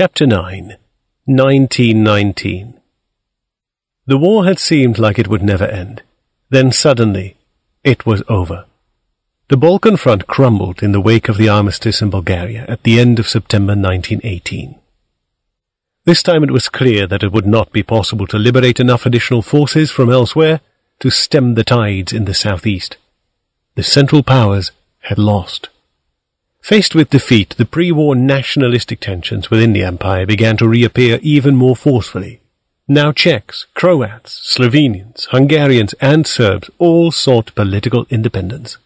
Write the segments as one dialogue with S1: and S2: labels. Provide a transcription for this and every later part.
S1: Chapter 9. 1919. The war had seemed like it would never end. Then suddenly, it was over. The Balkan front crumbled in the wake of the armistice in Bulgaria at the end of September 1918. This time it was clear that it would not be possible to liberate enough additional forces from elsewhere to stem the tides in the southeast. The Central Powers had lost. Faced with defeat, the pre-war nationalistic tensions within the empire began to reappear even more forcefully. Now Czechs, Croats, Slovenians, Hungarians, and Serbs all sought political independence.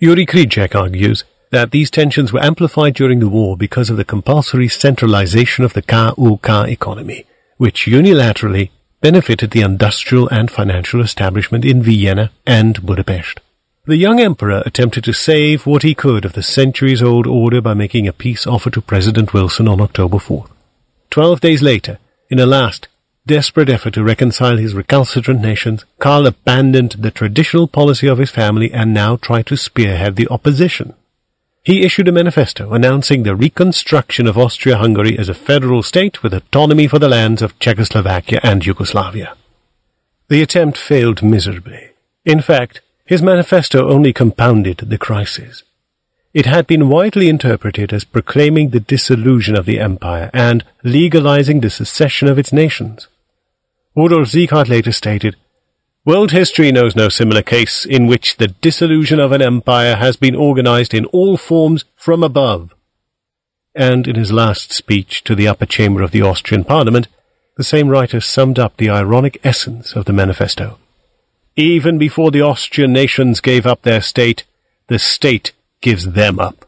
S1: Yuri Kricek argues that these tensions were amplified during the war because of the compulsory centralization of the KUK economy, which unilaterally benefited the industrial and financial establishment in Vienna and Budapest. The young emperor attempted to save what he could of the centuries-old order by making a peace offer to President Wilson on October 4th. 12 days later, in a last, desperate effort to reconcile his recalcitrant nations, Karl abandoned the traditional policy of his family and now tried to spearhead the opposition. He issued a manifesto announcing the reconstruction of Austria-Hungary as a federal state with autonomy for the lands of Czechoslovakia and Yugoslavia. The attempt failed miserably. In fact, his manifesto only compounded the crisis. It had been widely interpreted as proclaiming the dissolution of the empire and legalizing the secession of its nations. Rudolf Sieghardt later stated, "World history knows no similar case in which the dissolution of an empire has been organized in all forms from above." And in his last speech to the upper chamber of the Austrian parliament, the same writer summed up the ironic essence of the manifesto. "Even before the Austrian nations gave up their state, the state gives them up."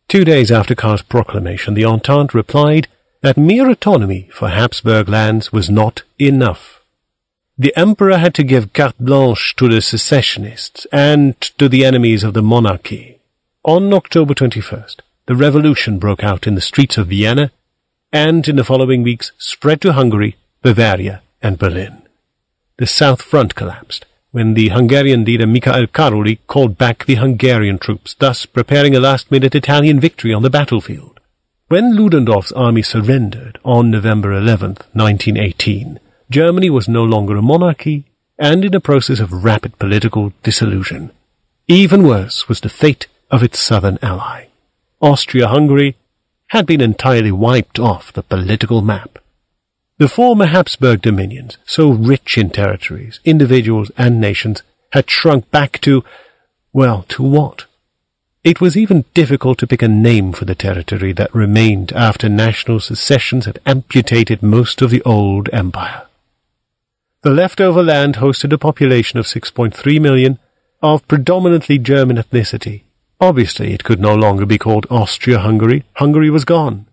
S1: 2 days after Karl's proclamation, the Entente replied that mere autonomy for Habsburg lands was not enough. The emperor had to give carte blanche to the secessionists and to the enemies of the monarchy. On October 21st, the revolution broke out in the streets of Vienna and in the following weeks spread to Hungary, Bavaria, and Berlin. The South Front collapsed when the Hungarian leader Mikhail Karoli called back the Hungarian troops, thus preparing a last-minute Italian victory on the battlefield. When Ludendorff's army surrendered on November 11th, 1918, Germany was no longer a monarchy and in a process of rapid political dissolution. Even worse was the fate of its southern ally. Austria-Hungary had been entirely wiped off the political map. The former Habsburg dominions, so rich in territories, individuals, and nations, had shrunk back to what? It was even difficult to pick a name for the territory that remained after national secessions had amputated most of the old empire. The leftover land hosted a population of 6.3 million, of predominantly German ethnicity. Obviously, it could no longer be called Austria-Hungary. Hungary was gone.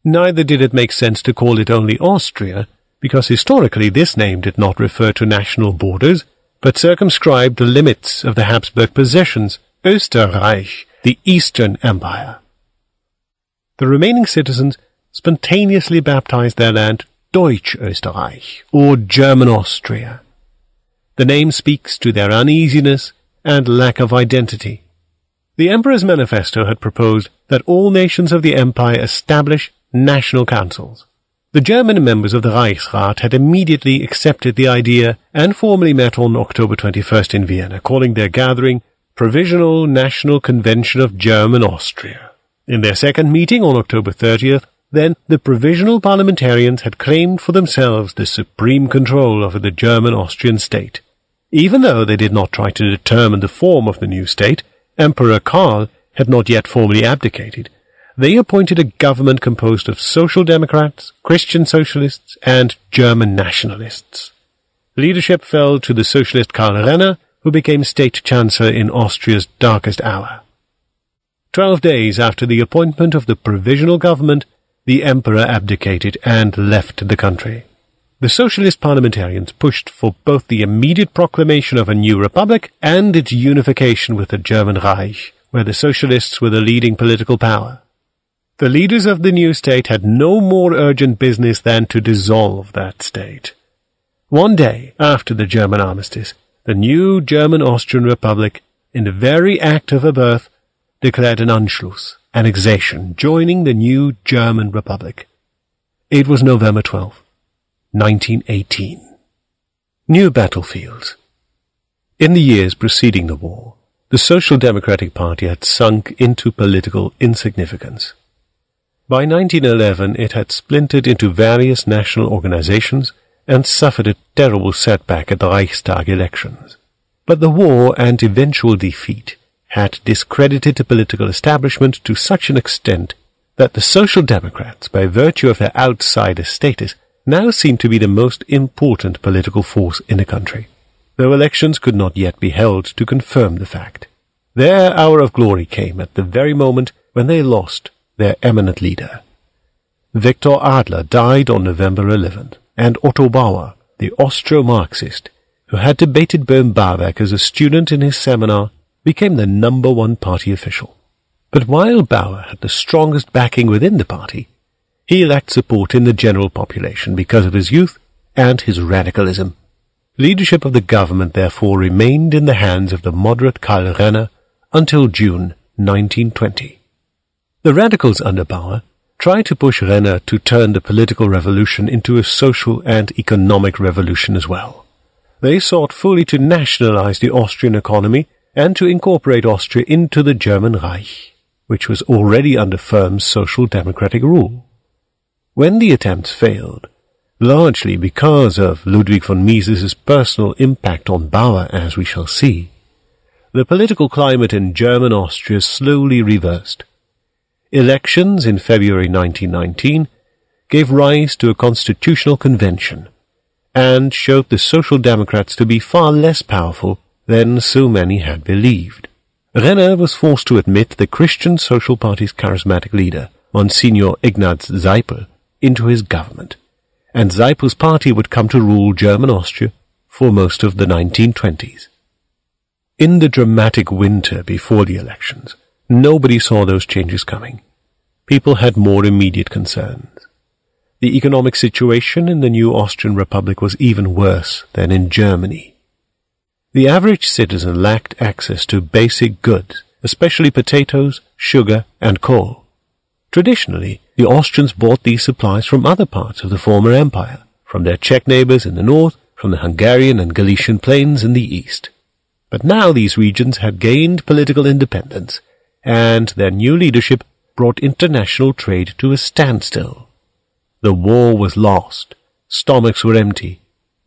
S1: Neither did it make sense to call it only Austria, because historically this name did not refer to national borders, but circumscribed the limits of the Habsburg possessions, Österreich, the Eastern Empire. The remaining citizens spontaneously baptized their land Deutsch Österreich, or German Austria. The name speaks to their uneasiness and lack of identity. The Emperor's manifesto had proposed that all nations of the empire establish national councils. The German members of the Reichsrat had immediately accepted the idea and formally met on October 21st in Vienna, calling their gathering Provisional National Convention of German Austria. In their second meeting on October 30th, then, the provisional parliamentarians had claimed for themselves the supreme control over the German-Austrian state. Even though they did not try to determine the form of the new state, Emperor Karl had not yet formally abdicated. They appointed a government composed of Social Democrats, Christian Socialists, and German nationalists. Leadership fell to the socialist Karl Renner, who became state chancellor in Austria's darkest hour. 12 days after the appointment of the provisional government, the emperor abdicated and left the country. The socialist parliamentarians pushed for both the immediate proclamation of a new republic and its unification with the German Reich, where the socialists were the leading political power. The leaders of the new state had no more urgent business than to dissolve that state. One day after the German armistice, the new German-Austrian Republic, in the very act of her birth, declared an Anschluss, annexation, joining the new German Republic. It was November 12, 1918. New battlefields. In the years preceding the war, the Social Democratic Party had sunk into political insignificance. By 1911 it had splintered into various national organizations and suffered a terrible setback at the Reichstag elections. But the war and eventual defeat had discredited the political establishment to such an extent that the Social Democrats, by virtue of their outsider status, now seemed to be the most important political force in the country, though elections could not yet be held to confirm the fact. Their hour of glory came at the very moment when they lost their eminent leader. Victor Adler died on November 11th, and Otto Bauer, the Austro-Marxist, who had debated bohm-bawerk as a student in his seminar, became the #1 party official. But while Bauer had the strongest backing within the party, he lacked support in the general population because of his youth and his radicalism. Leadership of the government therefore remained in the hands of the moderate Karl Renner until June 1920. The radicals under Bauer tried to push Renner to turn the political revolution into a social and economic revolution as well. They sought fully to nationalize the Austrian economy and to incorporate Austria into the German Reich, which was already under firm social democratic rule. When the attempts failed, largely because of Ludwig von Mises' personal impact on Bauer, as we shall see, the political climate in German Austria slowly reversed. Elections in February 1919 gave rise to a constitutional convention and showed the Social Democrats to be far less powerful than so many had believed. Renner was forced to admit the Christian Social Party's charismatic leader, Monsignor Ignaz Seipel, into his government, and Seipel's party would come to rule German Austria for most of the 1920s. In the dramatic winter before the elections, nobody saw those changes coming. People had more immediate concerns. The economic situation in the new Austrian Republic was even worse than in Germany. The average citizen lacked access to basic goods, especially potatoes, sugar, and coal. Traditionally, the Austrians bought these supplies from other parts of the former empire, from their Czech neighbors in the north, from the Hungarian and Galician plains in the east. But now these regions had gained political independence, and their new leadership brought international trade to a standstill. The war was lost, stomachs were empty,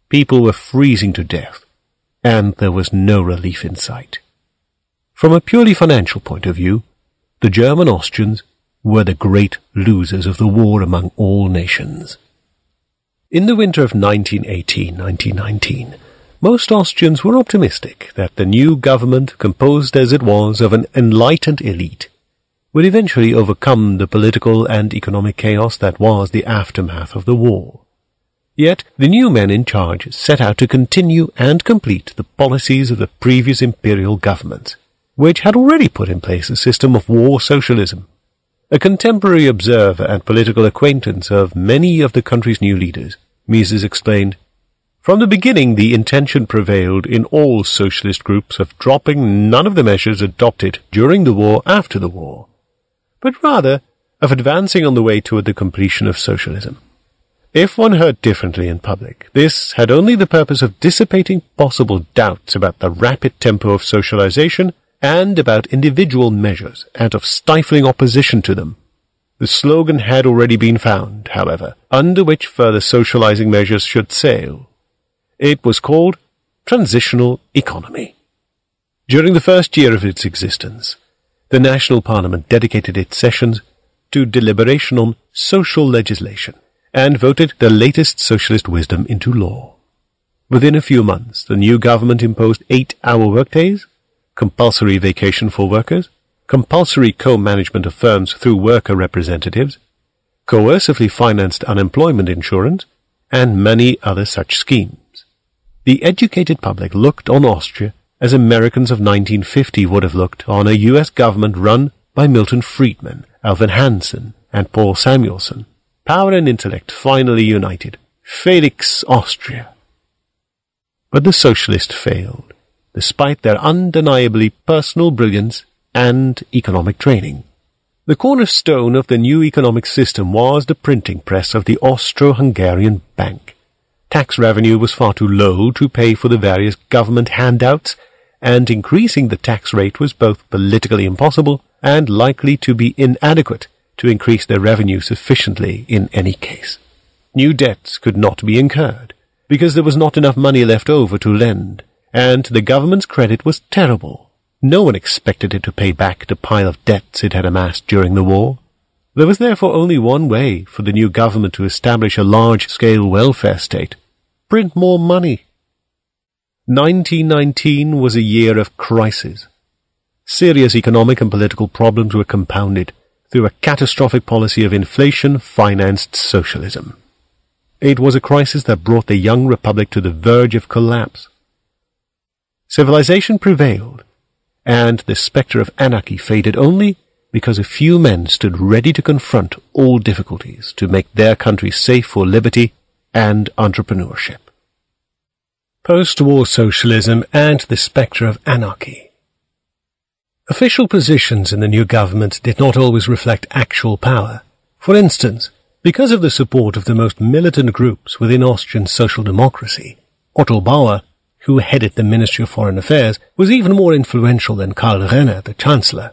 S1: people were freezing to death, and there was no relief in sight. From a purely financial point of view, the German Austrians were the great losers of the war among all nations. In the winter of 1918-1919, most Austrians were optimistic that the new government, composed as it was of an enlightened elite, would eventually overcome the political and economic chaos that was the aftermath of the war. Yet the new men in charge set out to continue and complete the policies of the previous imperial governments, which had already put in place a system of war socialism. A contemporary observer and political acquaintance of many of the country's new leaders, Mises explained, "From the beginning the intention prevailed in all socialist groups of dropping none of the measures adopted during the war after the war, but rather of advancing on the way toward the completion of socialism. If one heard differently in public, this had only the purpose of dissipating possible doubts about the rapid tempo of socialization and about individual measures, and of stifling opposition to them. The slogan had already been found, however, under which further socializing measures should sail. It was called Transitional Economy. During the first year of its existence, the National Parliament dedicated its sessions to deliberation on social legislation, and voted the latest socialist wisdom into law. Within a few months, the new government imposed 8-hour workdays, compulsory vacation for workers, compulsory co-management of firms through worker representatives, coercively financed unemployment insurance, and many other such schemes. The educated public looked on Austria as Americans of 1950 would have looked on a U.S. government run by Milton Friedman, Alvin Hansen, and Paul Samuelson. Power and intellect finally united. Felix Austria. But the socialists failed, despite their undeniably personal brilliance and economic training. The cornerstone of the new economic system was the printing press of the Austro-Hungarian Bank. Tax revenue was far too low to pay for the various government handouts, and increasing the tax rate was both politically impossible and likely to be inadequate to increase their revenue sufficiently in any case. New debts could not be incurred, because there was not enough money left over to lend, and the government's credit was terrible. No one expected it to pay back the pile of debts it had amassed during the war. There was therefore only one way for the new government to establish a large-scale welfare state: print more money. 1919 was a year of crisis. Serious economic and political problems were compounded through a catastrophic policy of inflation-financed socialism. It was a crisis that brought the young republic to the verge of collapse. Civilization prevailed, and the spectre of anarchy faded only because a few men stood ready to confront all difficulties to make their country safe for liberty and entrepreneurship. Post-war socialism and the spectre of anarchy. Official positions in the new government did not always reflect actual power. For instance, because of the support of the most militant groups within Austrian social democracy, Otto Bauer, who headed the Ministry of Foreign Affairs, was even more influential than Karl Renner, the Chancellor.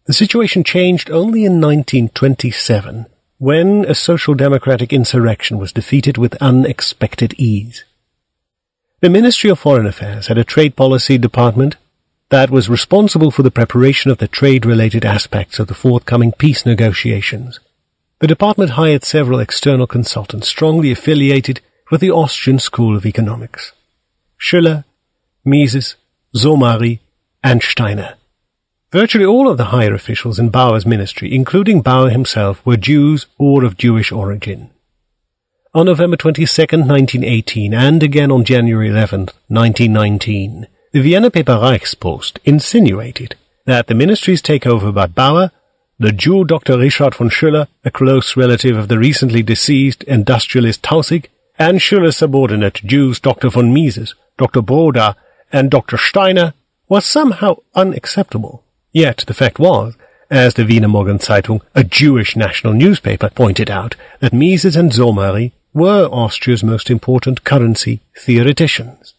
S1: The situation changed only in 1927, when a social democratic insurrection was defeated with unexpected ease. The Ministry of Foreign Affairs had a trade policy department that was responsible for the preparation of the trade-related aspects of the forthcoming peace negotiations. The department hired several external consultants strongly affiliated with the Austrian School of Economics: Schiller, Mises, Somari, and Steiner. Virtually all of the higher officials in Bauer's ministry, including Bauer himself, were Jews or of Jewish origin. On November 22, 1918, and again on January 11, 1919, the Vienna paper Reichspost insinuated that the ministry's takeover by Bauer, the Jew Dr. Richard von Schiller, a close relative of the recently deceased industrialist Tausig, and Schiller's subordinate Jews Dr. von Mises, Dr. Broda, and Dr. Steiner, was somehow unacceptable. Yet the fact was, as the Wiener Morgenzeitung, a Jewish national newspaper, pointed out, that Mises and Somari were Austria's most important currency theoreticians.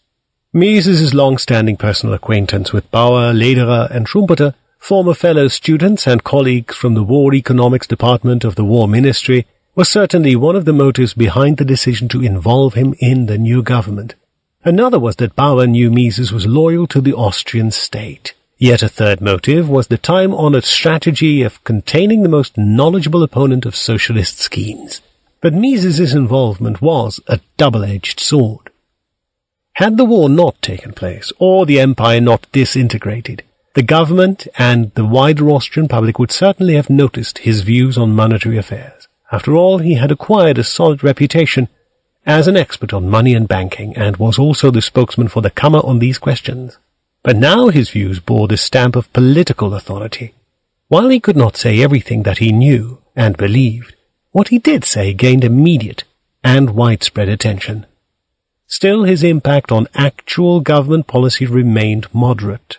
S1: Mises' long-standing personal acquaintance with Bauer, Lederer, and Schumpeter, former fellow students and colleagues from the War Economics Department of the War Ministry, was certainly one of the motives behind the decision to involve him in the new government. Another was that Bauer knew Mises was loyal to the Austrian state. Yet a third motive was the time-honored strategy of containing the most knowledgeable opponent of socialist schemes. But Mises' involvement was a double-edged sword. Had the war not taken place, or the empire not disintegrated, the government and the wider Austrian public would certainly have noticed his views on monetary affairs. After all, he had acquired a solid reputation as an expert on money and banking, and was also the spokesman for the Kammer on these questions. But now his views bore the stamp of political authority. While he could not say everything that he knew and believed, what he did say gained immediate and widespread attention. Still, his impact on actual government policy remained moderate.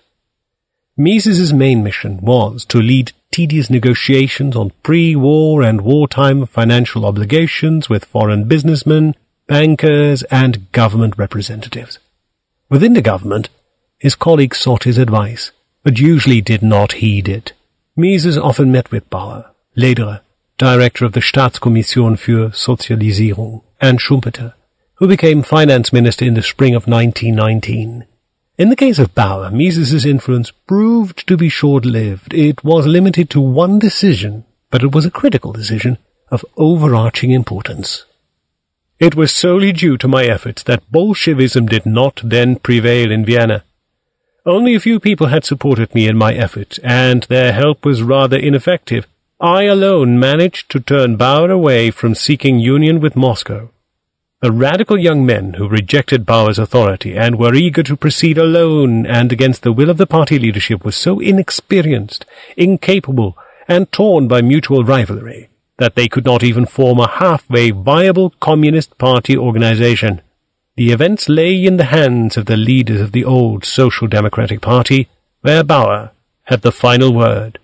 S1: Mises' main mission was to lead tedious negotiations on pre-war and wartime financial obligations with foreign businessmen, bankers, and government representatives. Within the government, his colleagues sought his advice, but usually did not heed it. Mises often met with Bauer, Lederer, director of the Staatskommission für Sozialisierung, and Schumpeter, who became finance minister in the spring of 1919. In the case of Bauer, Mises' influence proved to be short-lived. It was limited to one decision, but it was a critical decision of overarching importance. It was solely due to my efforts that Bolshevism did not then prevail in Vienna. Only a few people had supported me in my efforts, and their help was rather ineffective. I alone managed to turn Bauer away from seeking union with Moscow. The radical young men who rejected Bauer's authority and were eager to proceed alone and against the will of the party leadership were so inexperienced, incapable, and torn by mutual rivalry that they could not even form a halfway viable Communist Party organization. The events lay in the hands of the leaders of the old Social Democratic Party, where Bauer had the final word.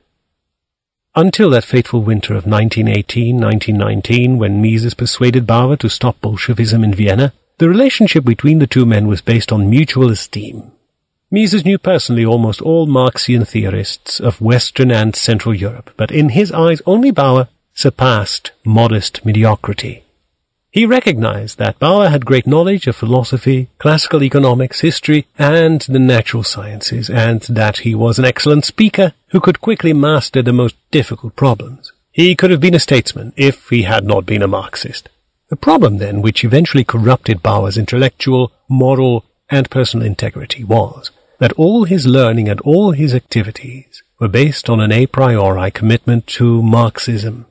S1: Until that fateful winter of 1918-1919, when Mises persuaded Bauer to stop Bolshevism in Vienna, the relationship between the two men was based on mutual esteem. Mises knew personally almost all Marxian theorists of Western and Central Europe, but in his eyes only Bauer surpassed modest mediocrity. He recognized that Bauer had great knowledge of philosophy, classical economics, history, and the natural sciences, and that he was an excellent speaker who could quickly master the most difficult problems. He could have been a statesman if he had not been a Marxist. The problem, then, which eventually corrupted Bauer's intellectual, moral, and personal integrity was that all his learning and all his activities were based on an a priori commitment to Marxism.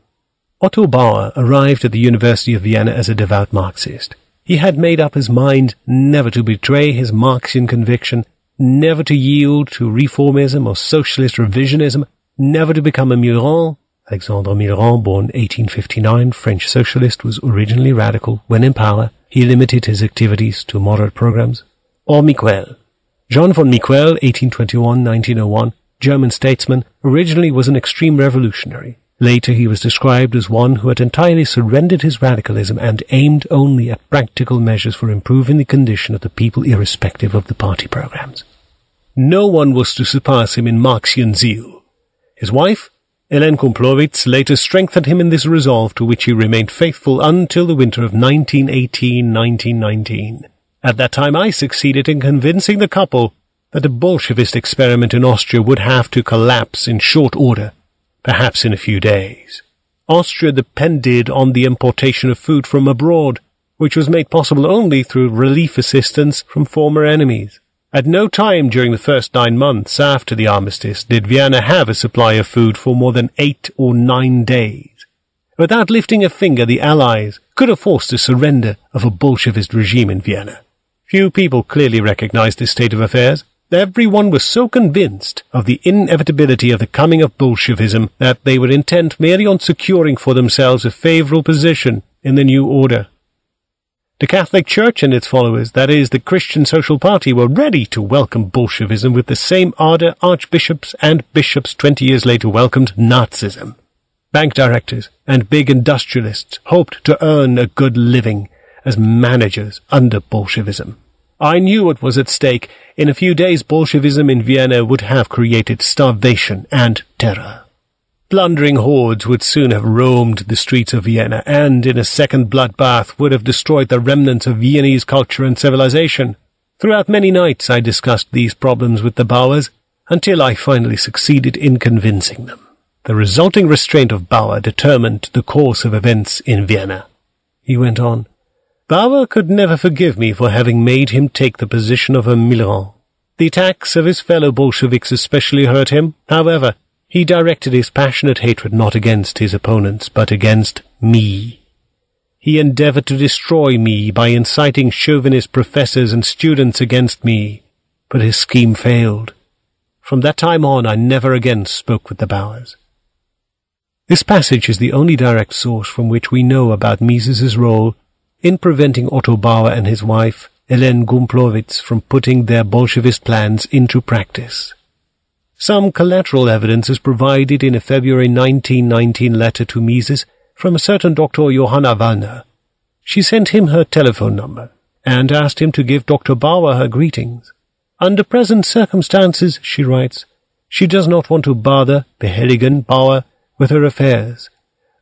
S1: Otto Bauer arrived at the University of Vienna as a devout Marxist. He had made up his mind never to betray his Marxian conviction, never to yield to reformism or socialist revisionism, never to become a Millerand. Alexandre Millerand, born 1859, French socialist, was originally radical. When in power, he limited his activities to moderate programs. Or Miquel. John von Miquel, 1821-1901, German statesman, originally was an extreme revolutionary. Later he was described as one who had entirely surrendered his radicalism and aimed only at practical measures for improving the condition of the people irrespective of the party programs. No one was to surpass him in Marxian zeal. His wife, Hélène Gumplowicz, later strengthened him in this resolve, to which he remained faithful until the winter of 1918-1919. At that time I succeeded in convincing the couple that the Bolshevist experiment in Austria would have to collapse in short order, perhaps in a few days. Austria depended on the importation of food from abroad, which was made possible only through relief assistance from former enemies. At no time during the first 9 months after the armistice did Vienna have a supply of food for more than 8 or 9 days. Without lifting a finger, the Allies could have forced a surrender of a Bolshevist regime in Vienna. Few people clearly recognized this state of affairs. Everyone was so convinced of the inevitability of the coming of Bolshevism that they were intent merely on securing for themselves a favorable position in the new order. The Catholic Church and its followers, that is, the Christian Social Party, were ready to welcome Bolshevism with the same ardor archbishops and bishops 20 years later welcomed Nazism. Bank directors and big industrialists hoped to earn a good living as managers under Bolshevism. I knew what was at stake. In a few days, Bolshevism in Vienna would have created starvation and terror. Plundering hordes would soon have roamed the streets of Vienna, and in a second bloodbath would have destroyed the remnants of Viennese culture and civilization. Throughout many nights I discussed these problems with the Bauers, until I finally succeeded in convincing them. The resulting restraint of Bauer determined the course of events in Vienna. He went on. Bauer could never forgive me for having made him take the position of a Millerand. The attacks of his fellow Bolsheviks especially hurt him. However, he directed his passionate hatred not against his opponents, but against me. He endeavored to destroy me by inciting chauvinist professors and students against me, but his scheme failed. From that time on, I never again spoke with the Bauers. This passage is the only direct source from which we know about Mises's role in preventing Otto Bauer and his wife, Hélène Gumplowicz, from putting their Bolshevist plans into practice. Some collateral evidence is provided in a February 1919 letter to Mises from a certain Dr. Johanna Wallner. She sent him her telephone number and asked him to give Dr. Bauer her greetings. Under present circumstances, she writes, she does not want to bother, behelligen Bauer with her affairs.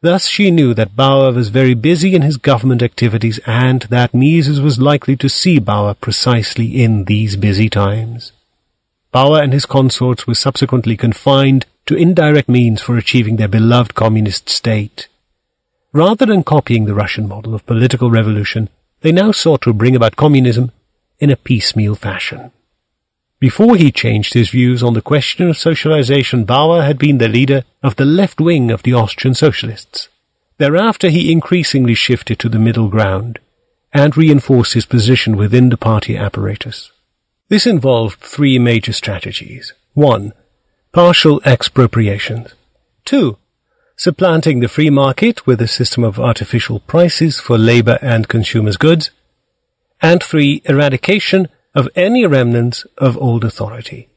S1: Thus she knew that Bauer was very busy in his government activities and that Mises was likely to see Bauer precisely in these busy times. Bauer and his consorts were subsequently confined to indirect means for achieving their beloved communist state. Rather than copying the Russian model of political revolution, they now sought to bring about communism in a piecemeal fashion. Before he changed his views on the question of socialization, Bauer had been the leader of the left wing of the Austrian Socialists. Thereafter he increasingly shifted to the middle ground and reinforced his position within the party apparatus. This involved 3 major strategies. 1. Partial expropriations. 2. Supplanting the free market with a system of artificial prices for labor and consumers' goods. And 3. Eradication of any remnants of old authority.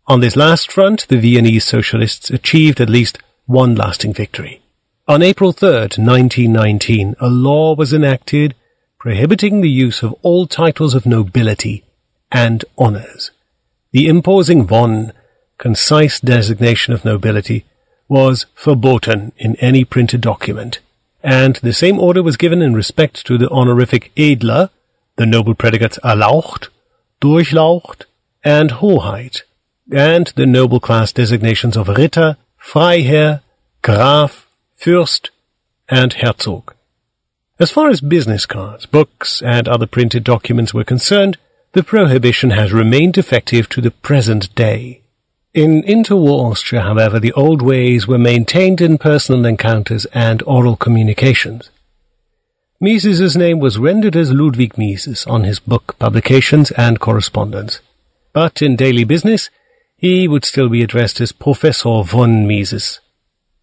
S1: On this last front, the Viennese socialists achieved at least one lasting victory. On April 3rd, 1919, a law was enacted prohibiting the use of all titles of nobility and honours. The imposing von, concise designation of nobility, was verboten in any printed document, and the same order was given in respect to the honorific Edler, the noble predicates Erlaucht, Durchlaucht, and Hoheit, and the noble class designations of Ritter, Freiherr, Graf, Fürst, and Herzog. As far as business cards, books, and other printed documents were concerned, the prohibition has remained effective to the present day. In interwar Austria, however, the old ways were maintained in personal encounters and oral communications. Mises's name was rendered as Ludwig Mises on his book publications and correspondence, but in daily business he would still be addressed as Professor von Mises.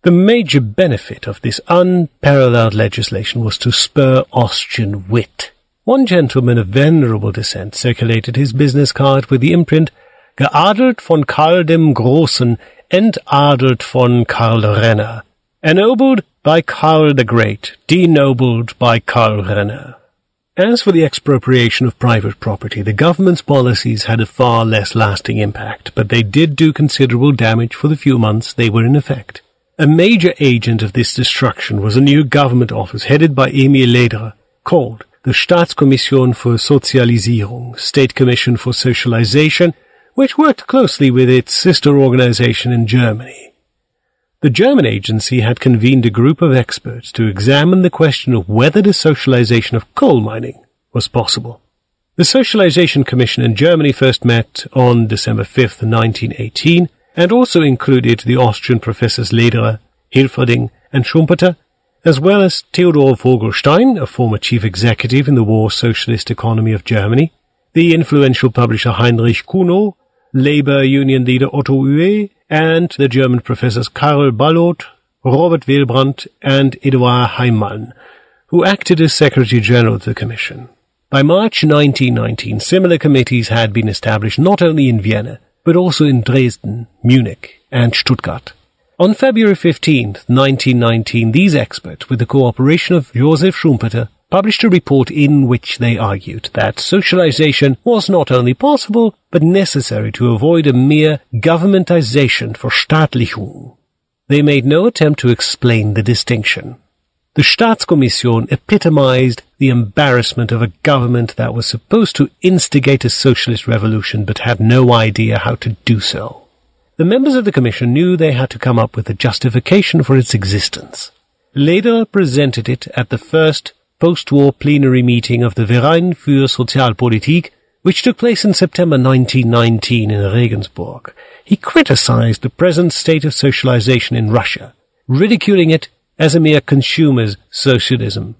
S1: The major benefit of this unparalleled legislation was to spur Austrian wit. One gentleman of venerable descent circulated his business card with the imprint "Geadelt von Karl dem Großen, entadelt von Karl Renner, ennobled by Karl the Great, denobled by Karl Renner." As for the expropriation of private property, the government's policies had a far less lasting impact, but they did do considerable damage for the few months they were in effect. A major agent of this destruction was a new government office headed by Emil Lederer, called the Staatskommission für Sozialisierung, State Commission for Socialization, which worked closely with its sister organization in Germany. The German agency had convened a group of experts to examine the question of whether the socialization of coal mining was possible. The Socialization Commission in Germany first met on December 5th, 1918, and also included the Austrian professors Lederer, Hilferding, and Schumpeter, as well as Theodor Vogelstein, a former chief executive in the war Socialist Economy of Germany, the influential publisher Heinrich Kuno, labor union leader Otto Uwe, and the German professors Karl Ballot, Robert Wilbrandt, and Eduard Heimann, who acted as Secretary General of the Commission. By March 1919, similar committees had been established not only in Vienna, but also in Dresden, Munich, and Stuttgart. On February 15, 1919, these experts, with the cooperation of Joseph Schumpeter, published a report in which they argued that socialization was not only possible, but necessary to avoid a mere governmentization for Staatlichung. They made no attempt to explain the distinction. The Staatskommission epitomized the embarrassment of a government that was supposed to instigate a socialist revolution but had no idea how to do so. The members of the Commission knew they had to come up with a justification for its existence. Lederer presented it at the first post-war plenary meeting of the Verein für Sozialpolitik, which took place in September 1919 in Regensburg. He criticized the present state of socialization in Russia, ridiculing it as a mere consumer's socialism.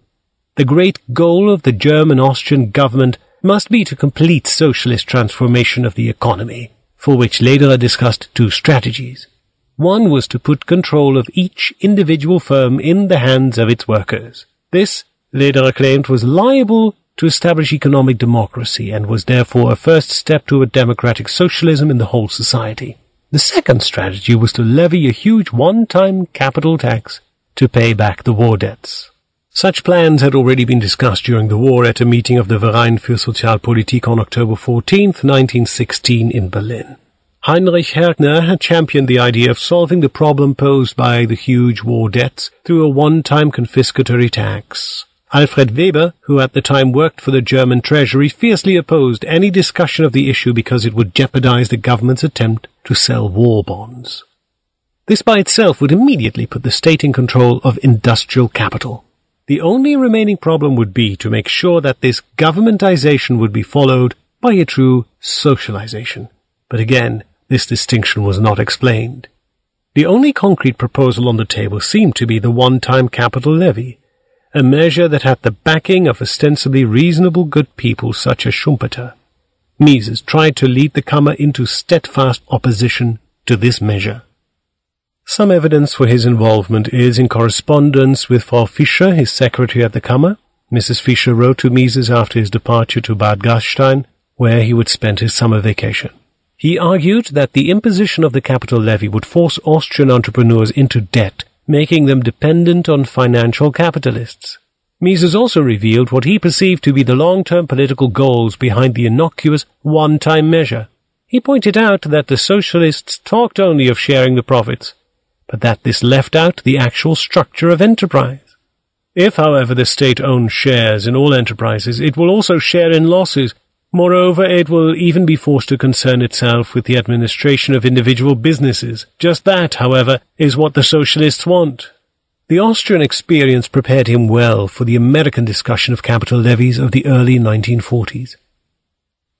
S1: The great goal of the German-Austrian government must be to complete socialist transformation of the economy, for which Lederer discussed two strategies. One was to put control of each individual firm in the hands of its workers. This, Lederer claimed, was liable to establish economic democracy and was therefore a first step toward democratic socialism in the whole society. The second strategy was to levy a huge one-time capital tax to pay back the war debts. Such plans had already been discussed during the war at a meeting of the Verein für Sozialpolitik on October 14, 1916 in Berlin. Heinrich Hertner had championed the idea of solving the problem posed by the huge war debts through a one-time confiscatory tax. Alfred Weber, who at the time worked for the German Treasury, fiercely opposed any discussion of the issue because it would jeopardize the government's attempt to sell war bonds. This by itself would immediately put the state in control of industrial capital. The only remaining problem would be to make sure that this governmentization would be followed by a true socialization. But again, this distinction was not explained. The only concrete proposal on the table seemed to be the one-time capital levy, a measure that had the backing of ostensibly reasonable good people such as Schumpeter. Mises tried to lead the Kammer into steadfast opposition to this measure. Some evidence for his involvement is in correspondence with Frau Fischer, his secretary at the Kammer. Mrs. Fischer wrote to Mises after his departure to Bad Gastein, where he would spend his summer vacation. He argued that the imposition of the capital levy would force Austrian entrepreneurs into debt, making them dependent on financial capitalists. Mises also revealed what he perceived to be the long-term political goals behind the innocuous one-time measure. He pointed out that the socialists talked only of sharing the profits, but that this left out the actual structure of enterprise. If, however, the state owns shares in all enterprises, it will also share in losses. Moreover, it will even be forced to concern itself with the administration of individual businesses. Just that, however, is what the socialists want. The Austrian experience prepared him well for the American discussion of capital levies of the early 1940s.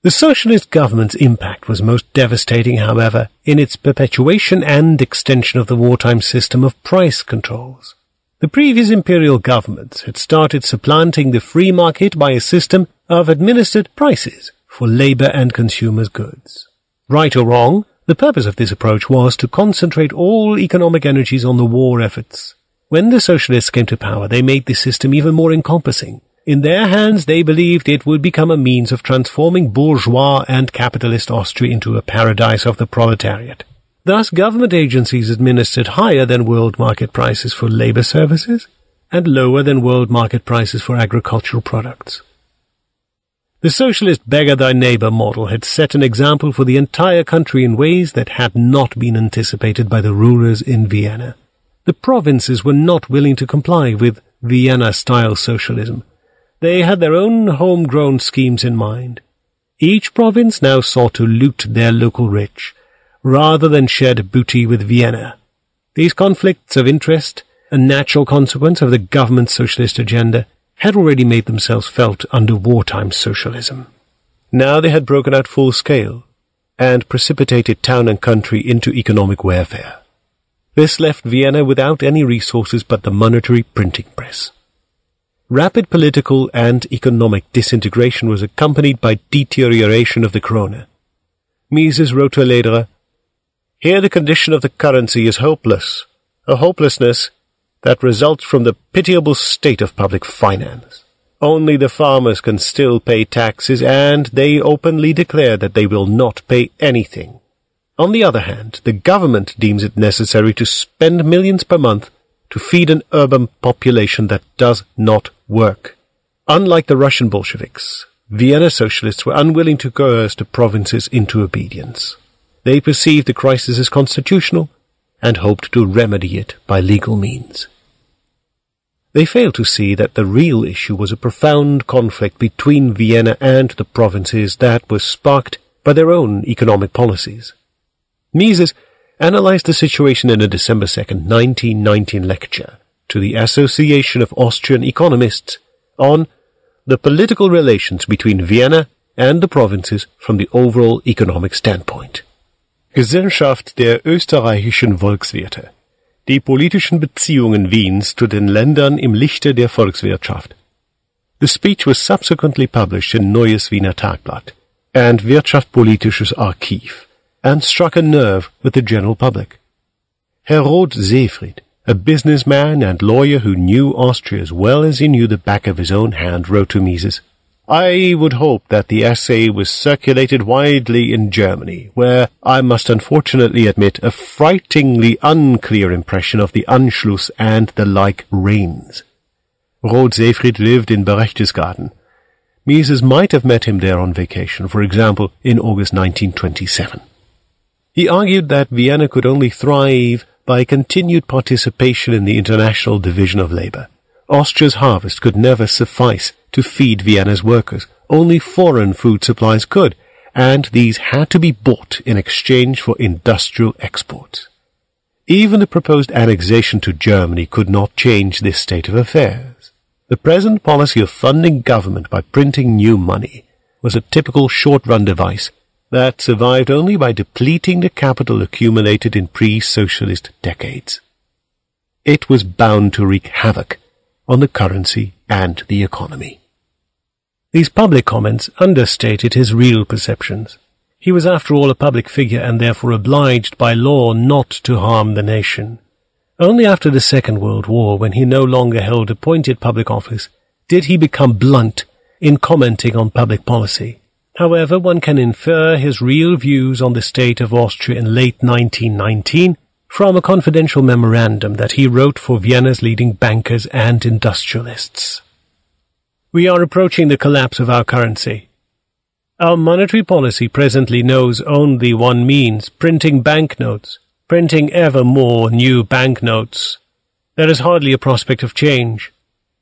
S1: The socialist government's impact was most devastating, however, in its perpetuation and extension of the wartime system of price controls. The previous imperial governments had started supplanting the free market by a system of administered prices for labor and consumers' goods. Right or wrong, the purpose of this approach was to concentrate all economic energies on the war efforts. When the socialists came to power, they made the system even more encompassing. In their hands, they believed it would become a means of transforming bourgeois and capitalist Austria into a paradise of the proletariat. Thus, government agencies administered higher than world market prices for labor services and lower than world market prices for agricultural products. The socialist beggar-thy-neighbor model had set an example for the entire country in ways that had not been anticipated by the rulers in Vienna. The provinces were not willing to comply with Vienna-style socialism. They had their own homegrown schemes in mind. Each province now sought to loot their local rich, rather than share the booty with Vienna. These conflicts of interest, a natural consequence of the government's socialist agenda, had already made themselves felt under wartime socialism. Now they had broken out full scale, and precipitated town and country into economic warfare. This left Vienna without any resources but the monetary printing press. Rapid political and economic disintegration was accompanied by deterioration of the krone. Mises wrote to Lederer, "Here the condition of the currency is hopeless, a hopelessness that results from the pitiable state of public finance. Only the farmers can still pay taxes, and they openly declare that they will not pay anything. On the other hand, the government deems it necessary to spend millions per month to feed an urban population that does not work." Unlike the Russian Bolsheviks, Vienna socialists were unwilling to coerce the provinces into obedience. They perceived the crisis as constitutional and hoped to remedy it by legal means. They failed to see that the real issue was a profound conflict between Vienna and the provinces that was sparked by their own economic policies. Mises analyzed the situation in a December 2, 1919 lecture to the Association of Austrian Economists on the political relations between Vienna and the provinces from the overall economic standpoint. Gesellschaft der österreichischen Volkswirte. Die politischen Beziehungen Wiens zu den Ländern im Lichte der Volkswirtschaft. The speech was subsequently published in Neues Wiener Tagblatt and Wirtschaftspolitisches Archiv, and struck a nerve with the general public. Herr Roth-Seefried, a businessman and lawyer who knew Austria as well as he knew the back of his own hand, wrote to Mises, "I would hope that the essay was circulated widely in Germany, where I must unfortunately admit a frighteningly unclear impression of the Anschluss and the like reigns." Roth-Seefried lived in Berchtesgaden. Mises might have met him there on vacation, for example, in August 1927. He argued that Vienna could only thrive by continued participation in the international division of labor. Austria's harvest could never suffice to feed Vienna's workers. Only foreign food supplies could, and these had to be bought in exchange for industrial exports. Even the proposed annexation to Germany could not change this state of affairs. The present policy of funding government by printing new money was a typical short-run device that survived only by depleting the capital accumulated in pre-socialist decades. It was bound to wreak havoc on the currency and the economy. These public comments understated his real perceptions. He was after all a public figure and therefore obliged by law not to harm the nation. Only after the Second World War, when he no longer held appointed public office, did he become blunt in commenting on public policy. However, one can infer his real views on the state of Austria in late 1919 from a confidential memorandum that he wrote for Vienna's leading bankers and industrialists. We are approaching the collapse of our currency. Our monetary policy presently knows only one means: printing banknotes, printing ever more new banknotes. There is hardly a prospect of change.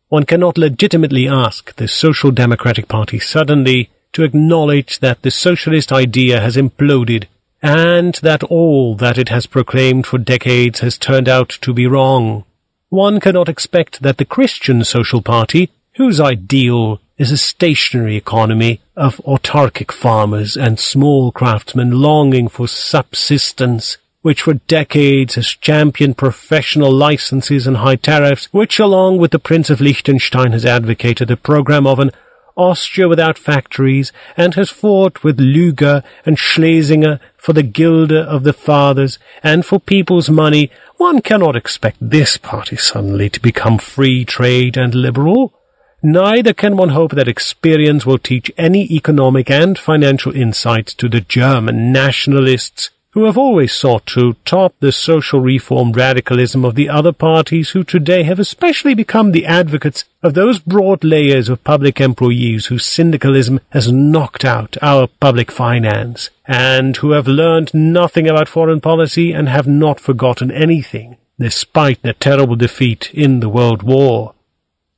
S1: One cannot legitimately ask the Social Democratic Party suddenly to acknowledge that the socialist idea has imploded and that all that it has proclaimed for decades has turned out to be wrong. One cannot expect that the Christian Social Party, whose ideal is a stationary economy of autarkic farmers and small craftsmen longing for subsistence, which for decades has championed professional licenses and high tariffs, which along with the Prince of Liechtenstein has advocated a program of an Austria without factories, and has fought with Lüger and Schlesinger for the Gilde of the Fathers and for people's money, one cannot expect this party suddenly to become free trade and liberal. Neither can one hope that experience will teach any economic and financial insights to the German nationalists, who have always sought to top the social reform radicalism of the other parties, who today have especially become the advocates of those broad layers of public employees whose syndicalism has knocked out our public finance, and who have learned nothing about foreign policy and have not forgotten anything, despite their terrible defeat in the World War.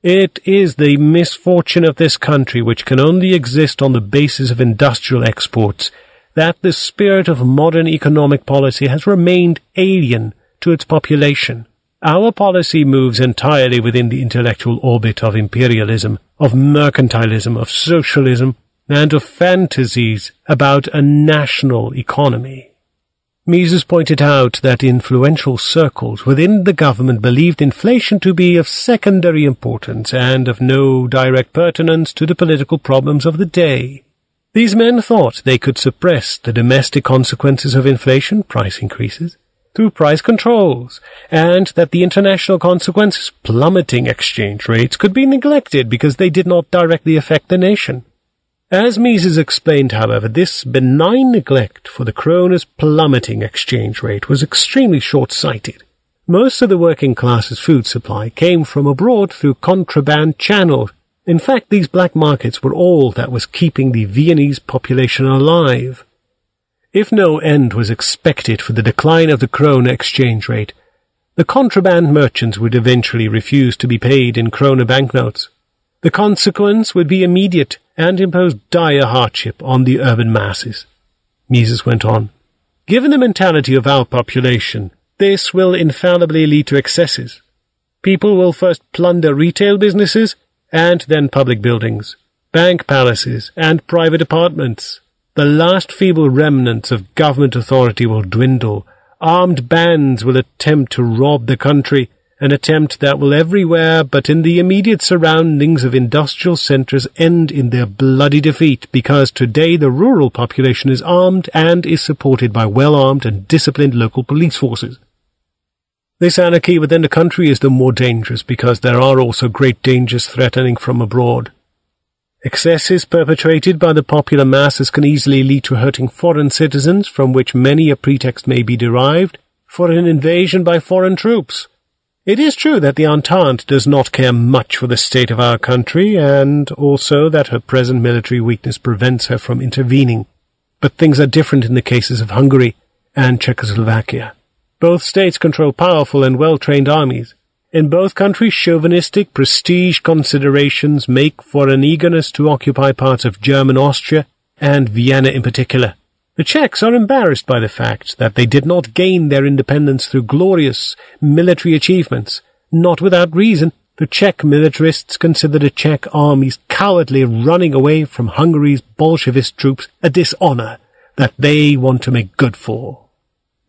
S1: It is the misfortune of this country, which can only exist on the basis of industrial exports, that the spirit of modern economic policy has remained alien to its population. Our policy moves entirely within the intellectual orbit of imperialism, of mercantilism, of socialism, and of fantasies about a national economy. Mises pointed out that influential circles within the government believed inflation to be of secondary importance and of no direct pertinence to the political problems of the day. These men thought they could suppress the domestic consequences of inflation, price increases, through price controls, and that the international consequences, plummeting exchange rates, could be neglected because they did not directly affect the nation. As Mises explained, however, this benign neglect for the kroner's plummeting exchange rate was extremely short-sighted. Most of the working class's food supply came from abroad through contraband channels. In fact, these black markets were all that was keeping the Viennese population alive. If no end was expected for the decline of the krone exchange rate, the contraband merchants would eventually refuse to be paid in krone banknotes. The consequence would be immediate and impose dire hardship on the urban masses. Mises went on, "Given the mentality of our population, this will infallibly lead to excesses. People will first plunder retail businesses, and then public buildings, bank palaces, and private apartments. The last feeble remnants of government authority will dwindle. Armed bands will attempt to rob the country, an attempt that will everywhere but in the immediate surroundings of industrial centres end in their bloody defeat, because today the rural population is armed and is supported by well-armed and disciplined local police forces. This anarchy within the country is the more dangerous because there are also great dangers threatening from abroad. Excesses perpetrated by the popular masses can easily lead to hurting foreign citizens, from which many a pretext may be derived for an invasion by foreign troops. It is true that the Entente does not care much for the state of our country, and also that her present military weakness prevents her from intervening. But things are different in the cases of Hungary and Czechoslovakia. Both states control powerful and well-trained armies. In both countries, chauvinistic prestige considerations make for an eagerness to occupy parts of German Austria and Vienna in particular. The Czechs are embarrassed by the fact that they did not gain their independence through glorious military achievements. Not without reason, the Czech militarists consider the Czech army's cowardly running away from Hungary's Bolshevist troops a dishonor that they want to make good for.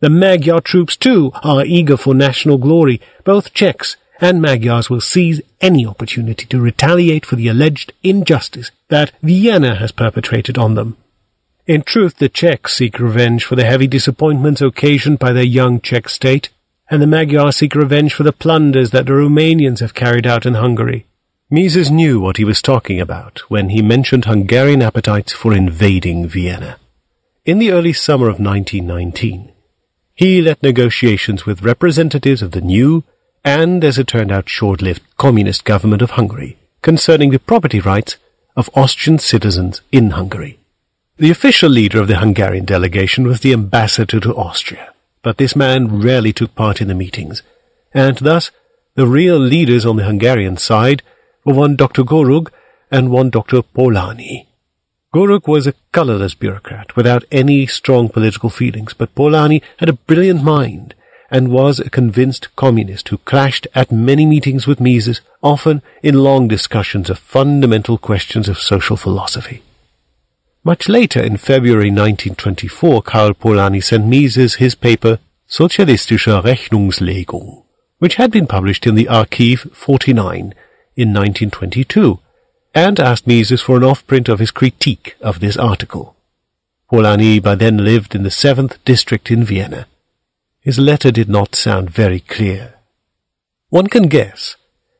S1: The Magyar troops, too, are eager for national glory. Both Czechs and Magyars will seize any opportunity to retaliate for the alleged injustice that Vienna has perpetrated on them. In truth, the Czechs seek revenge for the heavy disappointments occasioned by their young Czech state, and the Magyars seek revenge for the plunders that the Romanians have carried out in Hungary. Mises knew what he was talking about when he mentioned Hungarian appetites for invading Vienna. In the early summer of 1919, he led negotiations with representatives of the new and, as it turned out, short-lived communist government of Hungary concerning the property rights of Austrian citizens in Hungary. The official leader of the Hungarian delegation was the ambassador to Austria, but this man rarely took part in the meetings, and thus the real leaders on the Hungarian side were one Dr. Gorug and one Dr. Polanyi. Gorug was a colorless bureaucrat without any strong political feelings, but Polanyi had a brilliant mind and was a convinced communist who clashed at many meetings with Mises, often in long discussions of fundamental questions of social philosophy. Much later, in February 1924, Karl Polanyi sent Mises his paper Sozialistische Rechnungslegung, which had been published in the Archiv 49 in 1922, and asked Mises for an off-print of his critique of this article. Polanyi by then lived in the 7th district in Vienna. His letter did not sound very clear. One can guess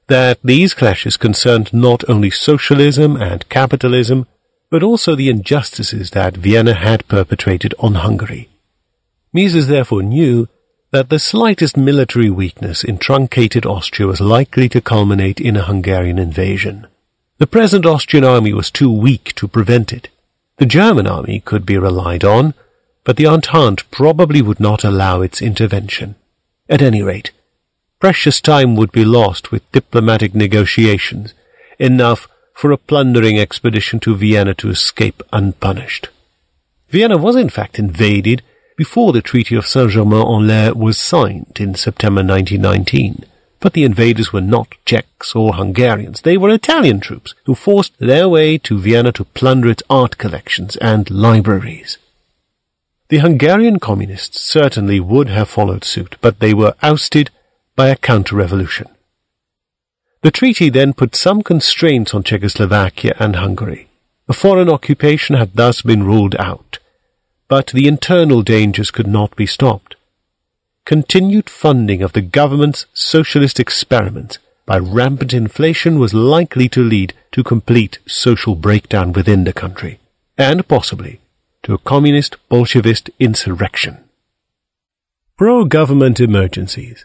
S1: that these clashes concerned not only socialism and capitalism, but also the injustices that Vienna had perpetrated on Hungary. Mises therefore knew that the slightest military weakness in truncated Austria was likely to culminate in a Hungarian invasion. The present Austrian army was too weak to prevent it. The German army could be relied on, but the Entente probably would not allow its intervention. At any rate, precious time would be lost with diplomatic negotiations, enough for a plundering expedition to Vienna to escape unpunished. Vienna was in fact invaded before the Treaty of Saint-Germain-en-Laye was signed in September 1919. But the invaders were not Czechs or Hungarians. They were Italian troops who forced their way to Vienna to plunder its art collections and libraries. The Hungarian communists certainly would have followed suit, but they were ousted by a counter-revolution. The treaty then put some constraints on Czechoslovakia and Hungary. A foreign occupation had thus been ruled out, but the internal dangers could not be stopped. Continued funding of the government's socialist experiments by rampant inflation was likely to lead to complete social breakdown within the country, and possibly to a communist Bolshevist insurrection. Pro-government emergencies.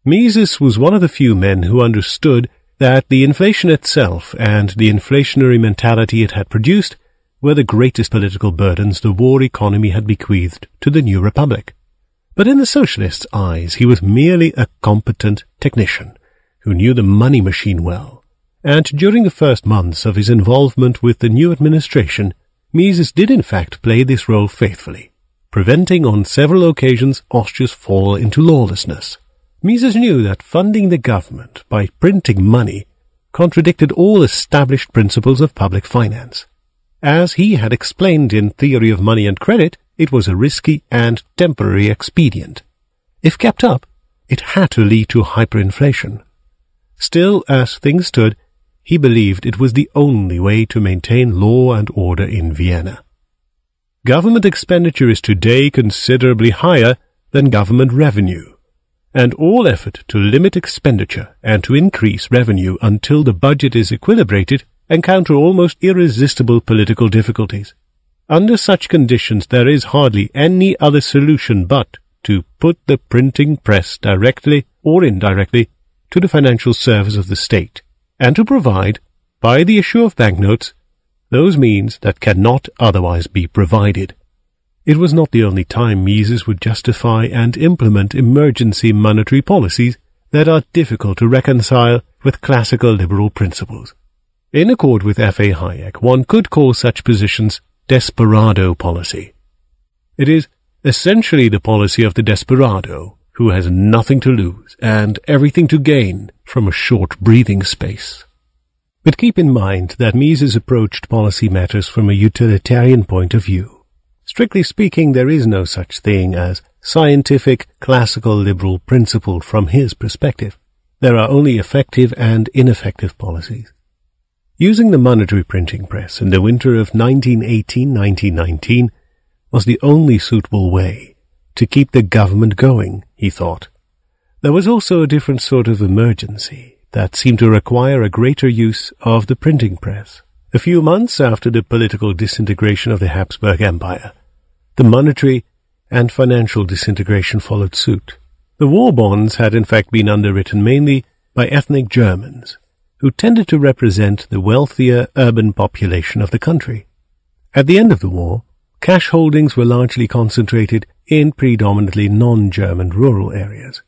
S1: Mises was one of the few men who understood that the inflation itself and the inflationary mentality it had produced were the greatest political burdens the war economy had bequeathed to the new republic. But in the socialists' eyes he was merely a competent technician who knew the money machine well, and during the first months of his involvement with the new administration, Mises did in fact play this role faithfully, preventing on several occasions Austria's fall into lawlessness. Mises knew that funding the government by printing money contradicted all established principles of public finance. As he had explained in Theory of Money and Credit, it was a risky and temporary expedient. If kept up, it had to lead to hyperinflation. Still, as things stood, he believed it was the only way to maintain law and order in Vienna. Government expenditure is today considerably higher than government revenue, and all effort to limit expenditure and to increase revenue until the budget is equilibrated encounter almost irresistible political difficulties. Under such conditions there is hardly any other solution but to put the printing press directly or indirectly to the financial service of the state, and to provide, by the issue of banknotes, those means that cannot otherwise be provided. It was not the only time Mises would justify and implement emergency monetary policies that are difficult to reconcile with classical liberal principles. In accord with F.A. Hayek, one could call such positions desperado policy. It is essentially the policy of the desperado, who has nothing to lose and everything to gain from a short breathing space. But keep in mind that Mises approached policy matters from a utilitarian point of view. Strictly speaking, there is no such thing as scientific, classical liberal principle from his perspective. There are only effective and ineffective policies. Using the monetary printing press in the winter of 1918-1919 was the only suitable way to keep the government going, he thought. There was also a different sort of emergency, that seemed to require a greater use of the printing press. A few months after the political disintegration of the Habsburg Empire, the monetary and financial disintegration followed suit. The war bonds had in fact been underwritten mainly by ethnic Germans, who tended to represent the wealthier urban population of the country. At the end of the war, cash holdings were largely concentrated in predominantly non-German rural areas.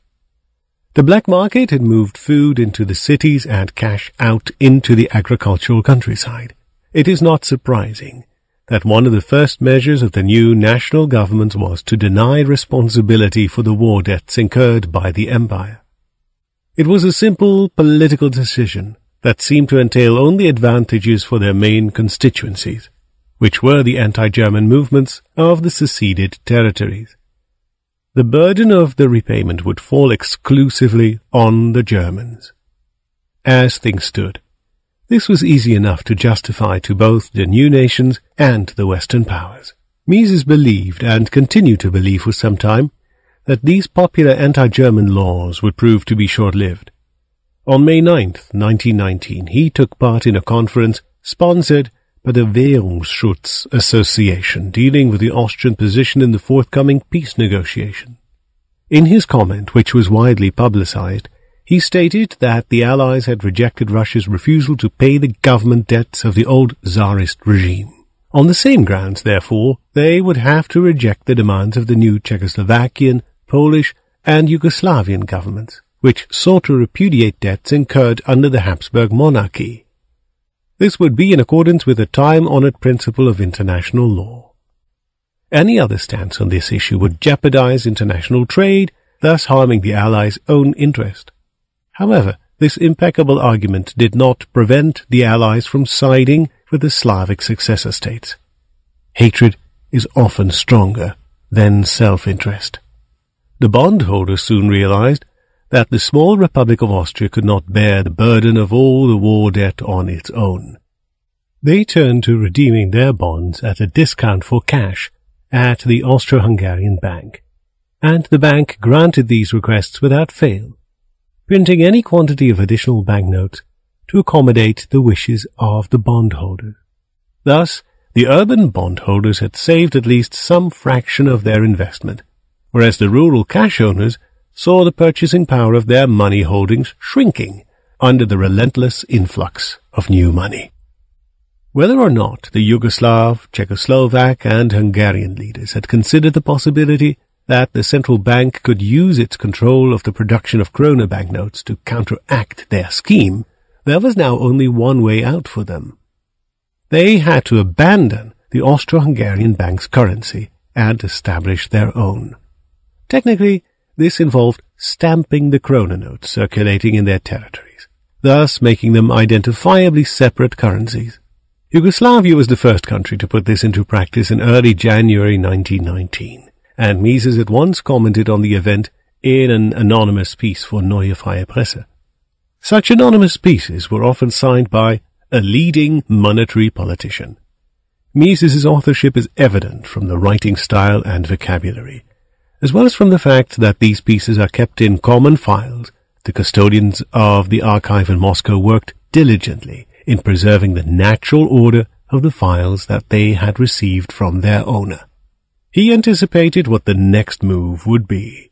S1: The black market had moved food into the cities and cash out into the agricultural countryside. It is not surprising that one of the first measures of the new national government was to deny responsibility for the war debts incurred by the empire. It was a simple political decision that seemed to entail only advantages for their main constituencies, which were the anti-German movements of the seceded territories. The burden of the repayment would fall exclusively on the Germans. As things stood, this was easy enough to justify to both the new nations and the Western powers. Mises believed, and continued to believe for some time, that these popular anti-German laws would prove to be short-lived. On May 9th, 1919, he took part in a conference sponsored by the Währungsschutz Association, dealing with the Austrian position in the forthcoming peace negotiation. In his comment, which was widely publicized, he stated that the Allies had rejected Russia's refusal to pay the government debts of the old Tsarist regime. On the same grounds, therefore, they would have to reject the demands of the new Czechoslovakian, Polish, and Yugoslavian governments, which sought to repudiate debts incurred under the Habsburg monarchy. This would be in accordance with the time-honored principle of international law. Any other stance on this issue would jeopardize international trade, thus harming the Allies' own interest. However, this impeccable argument did not prevent the Allies from siding with the Slavic successor states. Hatred is often stronger than self-interest. The bondholders soon realized that the small Republic of Austria could not bear the burden of all the war debt on its own. They turned to redeeming their bonds at a discount for cash at the Austro-Hungarian Bank, and the bank granted these requests without fail, printing any quantity of additional banknotes to accommodate the wishes of the bondholders. Thus, the urban bondholders had saved at least some fraction of their investment, whereas the rural cash owners saw the purchasing power of their money holdings shrinking under the relentless influx of new money. Whether or not the Yugoslav, Czechoslovak, and Hungarian leaders had considered the possibility that the central bank could use its control of the production of krona banknotes to counteract their scheme, there was now only one way out for them. They had to abandon the Austro-Hungarian bank's currency and establish their own. Technically, this involved stamping the krona notes circulating in their territories, thus making them identifiably separate currencies. Yugoslavia was the first country to put this into practice in early January 1919, and Mises at once commented on the event in an anonymous piece for Neue Freie Presse. Such anonymous pieces were often signed by a leading monetary politician. Mises's authorship is evident from the writing style and vocabulary, as well as from the fact that these pieces are kept in common files. The custodians of the archive in Moscow worked diligently in preserving the natural order of the files that they had received from their owner. He anticipated what the next move would be.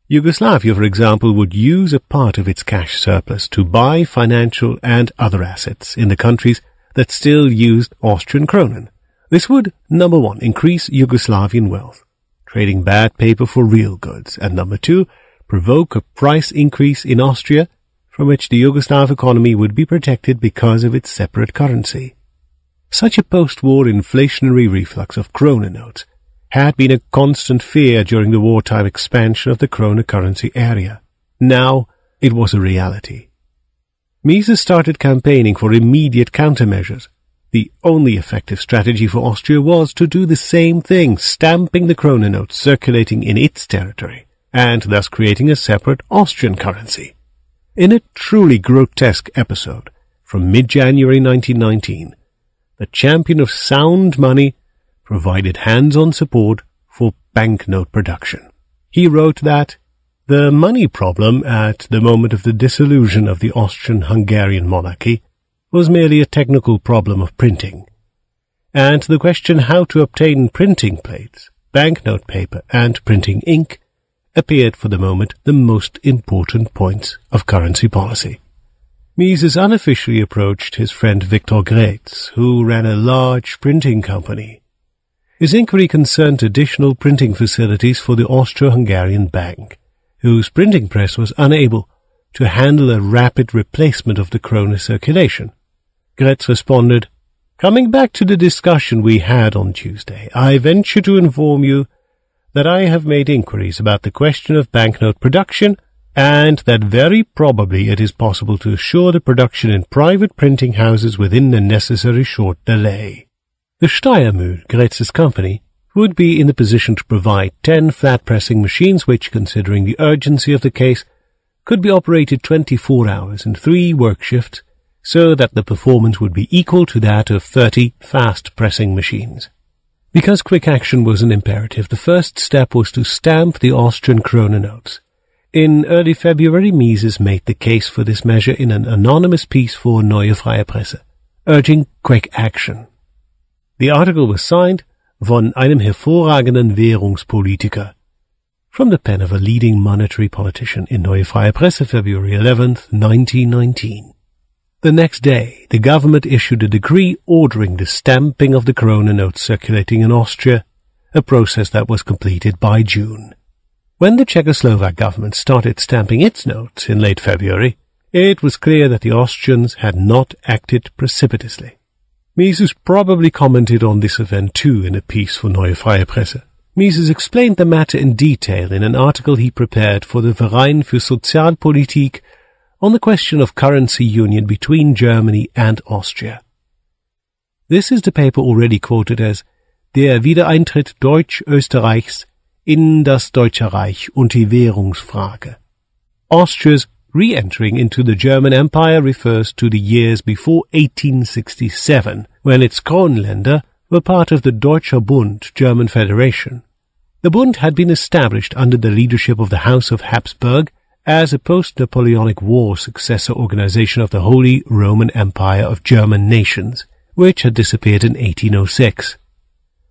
S1: Yugoslavia, for example, would use a part of its cash surplus to buy financial and other assets in the countries that still used Austrian kronen. This would, number one, increase Yugoslavian wealth, trading bad paper for real goods, and number two, provoke a price increase in Austria, from which the Yugoslav economy would be protected because of its separate currency. Such a post-war inflationary reflux of krona notes had been a constant fear during the wartime expansion of the krona currency area. Now it was a reality. Mises started campaigning for immediate countermeasures. The only effective strategy for Austria was to do the same thing, stamping the krona notes circulating in its territory, and thus creating a separate Austrian currency. In a truly grotesque episode from mid-January 1919, the champion of sound money provided hands-on support for banknote production. He wrote that The money problem at the moment of the dissolution of the Austrian-Hungarian monarchy was merely a technical problem of printing, and the question how to obtain printing plates, banknote paper, and printing ink appeared for the moment the most important points of currency policy. Mises unofficially approached his friend Victor Graetz, who ran a large printing company. His inquiry concerned additional printing facilities for the Austro-Hungarian Bank, whose printing press was unable to handle a rapid replacement of the krona circulation. Graetz responded, "Coming back to the discussion we had on Tuesday, I venture to inform you that I have made inquiries about the question of banknote production, and that very probably it is possible to assure the production in private printing houses within the necessary short delay. The Steiermühl, Graetz's company, would be in the position to provide 10 flat-pressing machines which, considering the urgency of the case, could be operated 24 hours in 3 work shifts, so that the performance would be equal to that of 30 fast-pressing machines. Because quick action was an imperative, the first step was to stamp the Austrian krona notes. In early February, Mises made the case for this measure in an anonymous piece for Neue Freie Presse, urging quick action. The article was signed von einem hervorragenden Währungspolitiker, from the pen of a leading monetary politician in Neue Freie Presse, February 11th, 1919. The next day, the government issued a decree ordering the stamping of the krona notes circulating in Austria, a process that was completed by June. When the Czechoslovak government started stamping its notes in late February, it was clear that the Austrians had not acted precipitously. Mises probably commented on this event too in a piece for Neue Freie Presse. Mises explained the matter in detail in an article he prepared for the Verein für Sozialpolitik on the question of currency union between Germany and Austria. This is the paper already quoted as Der Wiedereintritt Deutsch-Österreichs in das Deutsche Reich und die Währungsfrage. Austria's re-entering into the German Empire refers to the years before 1867, when its Kronländer were part of the Deutscher Bund German Federation. The Bund had been established under the leadership of the House of Habsburg as a post-Napoleonic War successor organization of the Holy Roman Empire of German nations, which had disappeared in 1806.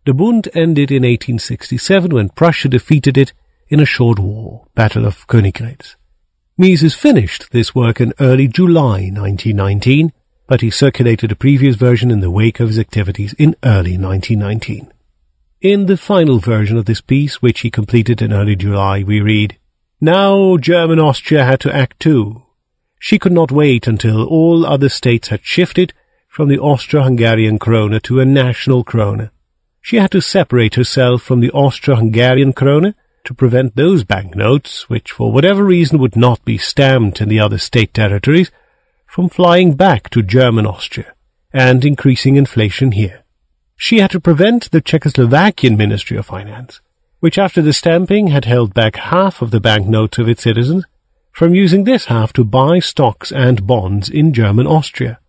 S1: The Bund ended in 1867 when Prussia defeated it in a short war, Battle of Königgrätz. Mises finished this work in early July 1919, but he circulated a previous version in the wake of his activities in early 1919. In the final version of this piece, which he completed in early July, we read, "Now German Austria had to act too. She could not wait until all other states had shifted from the Austro-Hungarian krona to a national krona. She had to separate herself from the Austro-Hungarian krona to prevent those banknotes, which for whatever reason would not be stamped in the other state territories, from flying back to German Austria and increasing inflation here. She had to prevent the Czechoslovakian Ministry of Finance, which after the stamping had held back half of the banknotes of its citizens, from using this half to buy stocks and bonds in German Austria.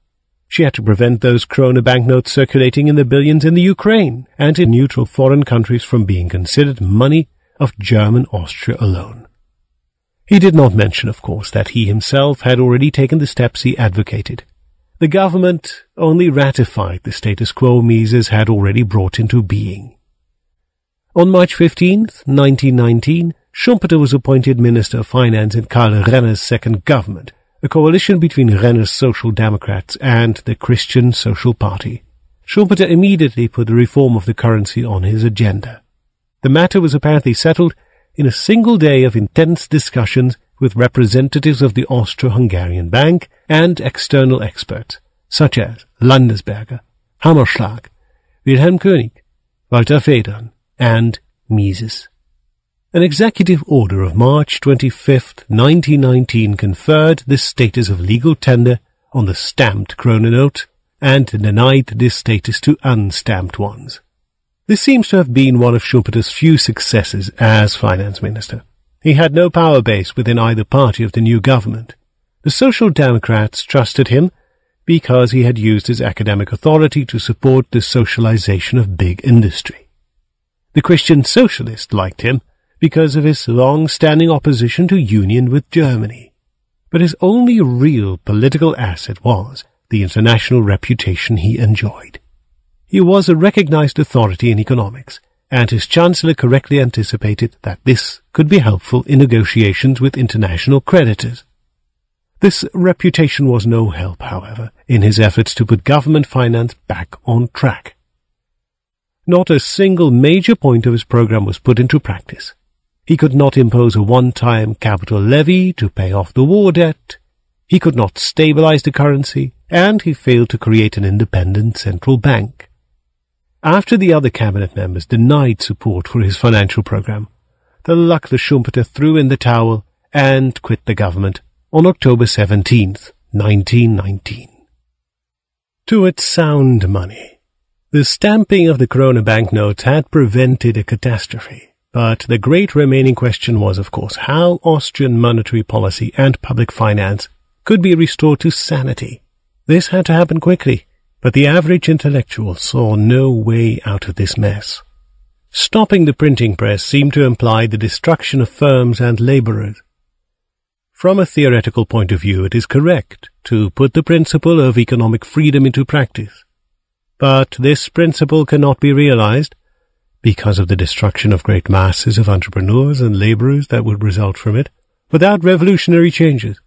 S1: She had to prevent those krona banknotes circulating in the billions in the Ukraine and in neutral foreign countries from being considered money of German Austria alone." He did not mention, of course, that he himself had already taken the steps he advocated. The government only ratified the status quo Mises had already brought into being. On March 15th, 1919, Schumpeter was appointed Minister of Finance in Karl Renner's second government, a coalition between Renner's Social Democrats and the Christian Social Party. Schumpeter immediately put the reform of the currency on his agenda. The matter was apparently settled in a single day of intense discussions with representatives of the Austro-Hungarian Bank and external experts, such as Landesberger, Hammerschlag, Wilhelm König, Walter Federn, and Mises. An executive order of March 25th, 1919 conferred the status of legal tender on the stamped krona note and denied this status to unstamped ones. This seems to have been one of Schumpeter's few successes as finance minister. He had no power base within either party of the new government. The Social Democrats trusted him because he had used his academic authority to support the socialization of big industry. The Christian Socialists liked him because of his long-standing opposition to union with Germany. But his only real political asset was the international reputation he enjoyed. He was a recognized authority in economics, and his chancellor correctly anticipated that this could be helpful in negotiations with international creditors. This reputation was no help, however, in his efforts to put government finance back on track. Not a single major point of his program was put into practice. He could not impose a one-time capital levy to pay off the war debt. He could not stabilize the currency, and he failed to create an independent central bank. After the other cabinet members denied support for his financial program, the luckless Schumpeter threw in the towel and quit the government on October 17th, 1919. To its sound money. The stamping of the krona banknotes had prevented a catastrophe, but the great remaining question was, of course, how Austrian monetary policy and public finance could be restored to sanity. This had to happen quickly, but the average intellectual saw no way out of this mess. Stopping the printing press seemed to imply the destruction of firms and laborers. From a theoretical point of view, it is correct to put the principle of economic freedom into practice. But this principle cannot be realized because of the destruction of great masses of entrepreneurs and laborers that would result from it, without revolutionary changes.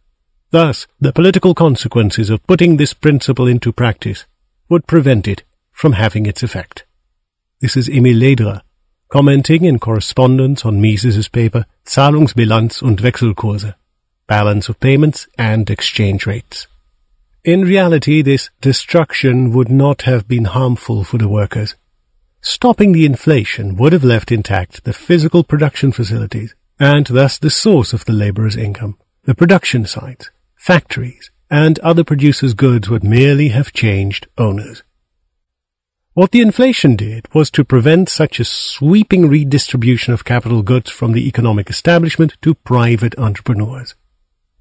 S1: Thus, the political consequences of putting this principle into practice would prevent it from having its effect. This is Emil Lederer, commenting in correspondence on Mises' paper Zahlungsbilanz und Wechselkurse, Balance of Payments and Exchange Rates. In reality, this destruction would not have been harmful for the workers. Stopping the inflation would have left intact the physical production facilities, and thus the source of the laborer's income, the production sites, factories, and other producers' goods would merely have changed owners. What the inflation did was to prevent such a sweeping redistribution of capital goods from the economic establishment to private entrepreneurs.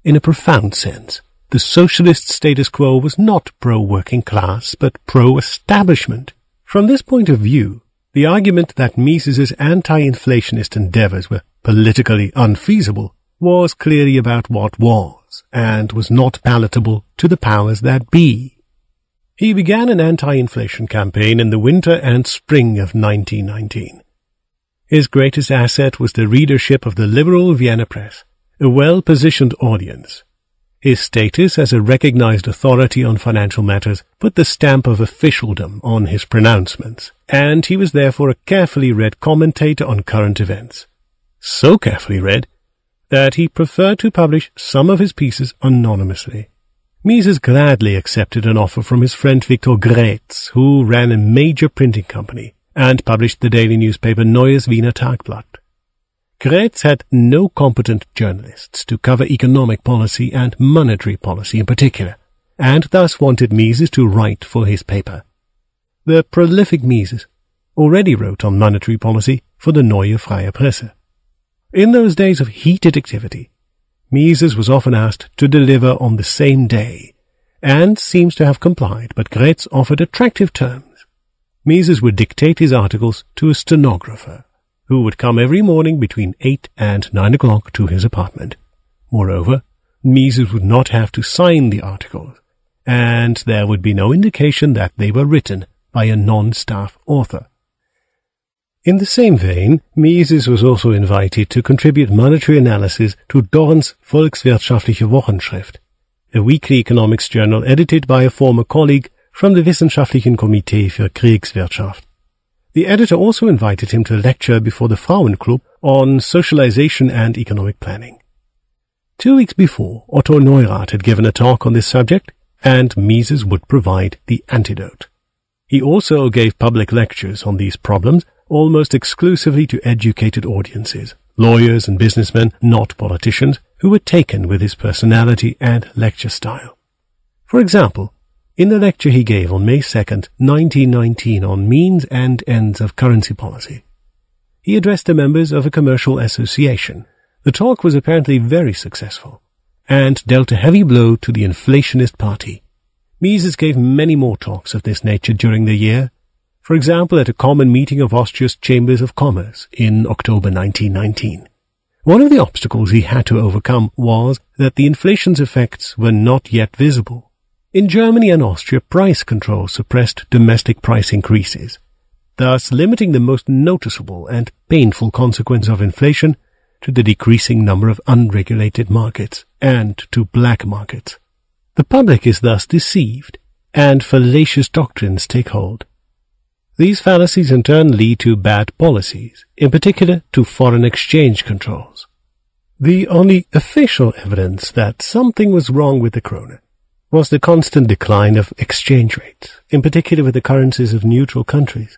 S1: In a profound sense, the socialist status quo was not pro-working class, but pro-establishment. From this point of view, the argument that Mises' anti-inflationist endeavors were politically unfeasible was clearly about what was, and was not palatable to the powers that be. He began an anti-inflation campaign in the winter and spring of 1919. His greatest asset was the readership of the liberal Vienna press, a well-positioned audience. His status as a recognized authority on financial matters put the stamp of officialdom on his pronouncements, and he was therefore a carefully read commentator on current events. So carefully read that he preferred to publish some of his pieces anonymously. Mises gladly accepted an offer from his friend Viktor Graetz, who ran a major printing company and published the daily newspaper Neues Wiener Tagblatt. Graetz had no competent journalists to cover economic policy and monetary policy in particular, and thus wanted Mises to write for his paper. The prolific Mises already wrote on monetary policy for the Neue Freie Presse. In those days of heated activity, Mises was often asked to deliver on the same day, and seems to have complied, but Graetz offered attractive terms. Mises would dictate his articles to a stenographer, who would come every morning between 8 and 9 o'clock to his apartment. Moreover, Mises would not have to sign the articles, and there would be no indication that they were written by a non-staff author. In the same vein, Mises was also invited to contribute monetary analysis to Dorns Volkswirtschaftliche Wochenschrift, a weekly economics journal edited by a former colleague from the Wissenschaftlichen Komitee für Kriegswirtschaft. The editor also invited him to lecture before the Frauenclub on socialization and economic planning. 2 weeks before, Otto Neurath had given a talk on this subject, and Mises would provide the antidote. He also gave public lectures on these problems, almost exclusively to educated audiences, lawyers and businessmen, not politicians, who were taken with his personality and lecture style. For example, in the lecture he gave on May 2nd, 1919 on means and ends of currency policy, he addressed the members of a commercial association. The talk was apparently very successful, and dealt a heavy blow to the inflationist party. Mises gave many more talks of this nature during the year. for example at a common meeting of Austria's Chambers of Commerce in October 1919. One of the obstacles he had to overcome was that the inflation's effects were not yet visible. In Germany and Austria, price control suppressed domestic price increases, thus limiting the most noticeable and painful consequence of inflation to the decreasing number of unregulated markets and to black markets. The public is thus deceived, and fallacious doctrines take hold. These fallacies in turn lead to bad policies, in particular to foreign exchange controls. The only official evidence that something was wrong with the krone was the constant decline of exchange rates, in particular with the currencies of neutral countries.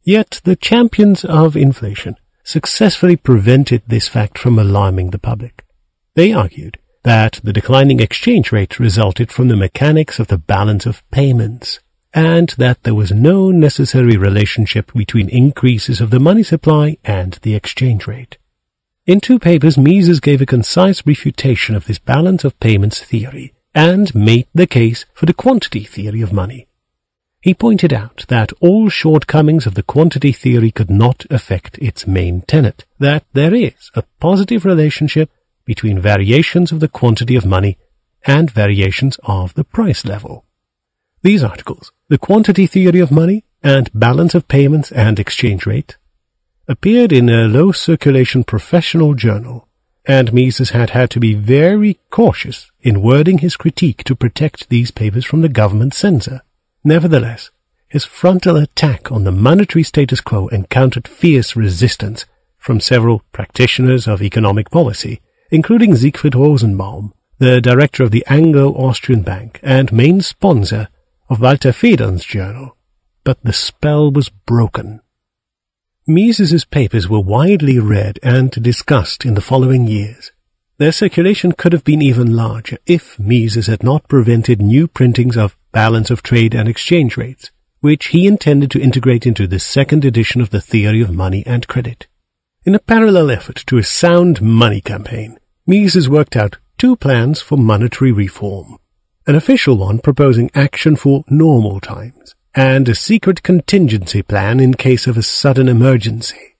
S1: Yet the champions of inflation successfully prevented this fact from alarming the public. They argued that the declining exchange rate resulted from the mechanics of the balance of payments, and that there was no necessary relationship between increases of the money supply and the exchange rate. In two papers, Mises gave a concise refutation of this balance of payments theory and made the case for the quantity theory of money. He pointed out that all shortcomings of the quantity theory could not affect its main tenet, that there is a positive relationship between variations of the quantity of money and variations of the price level. These articles, The Quantity Theory of Money and Balance of Payments and Exchange Rate, appeared in a low-circulation professional journal, and Mises had to be very cautious in wording his critique to protect these papers from the government censor. Nevertheless, his frontal attack on the monetary status quo encountered fierce resistance from several practitioners of economic policy, including Siegfried Rosenbaum, the director of the Anglo-Austrian Bank and main sponsor of Walter Federn's journal. But the spell was broken. Mises's papers were widely read and discussed in the following years. Their circulation could have been even larger if Mises had not prevented new printings of Balance of Trade and Exchange Rates, which he intended to integrate into the second edition of the Theory of Money and Credit. In a parallel effort to a sound money campaign, Mises worked out two plans for monetary reform, an official one proposing action for normal times, and a secret contingency plan in case of a sudden emergency.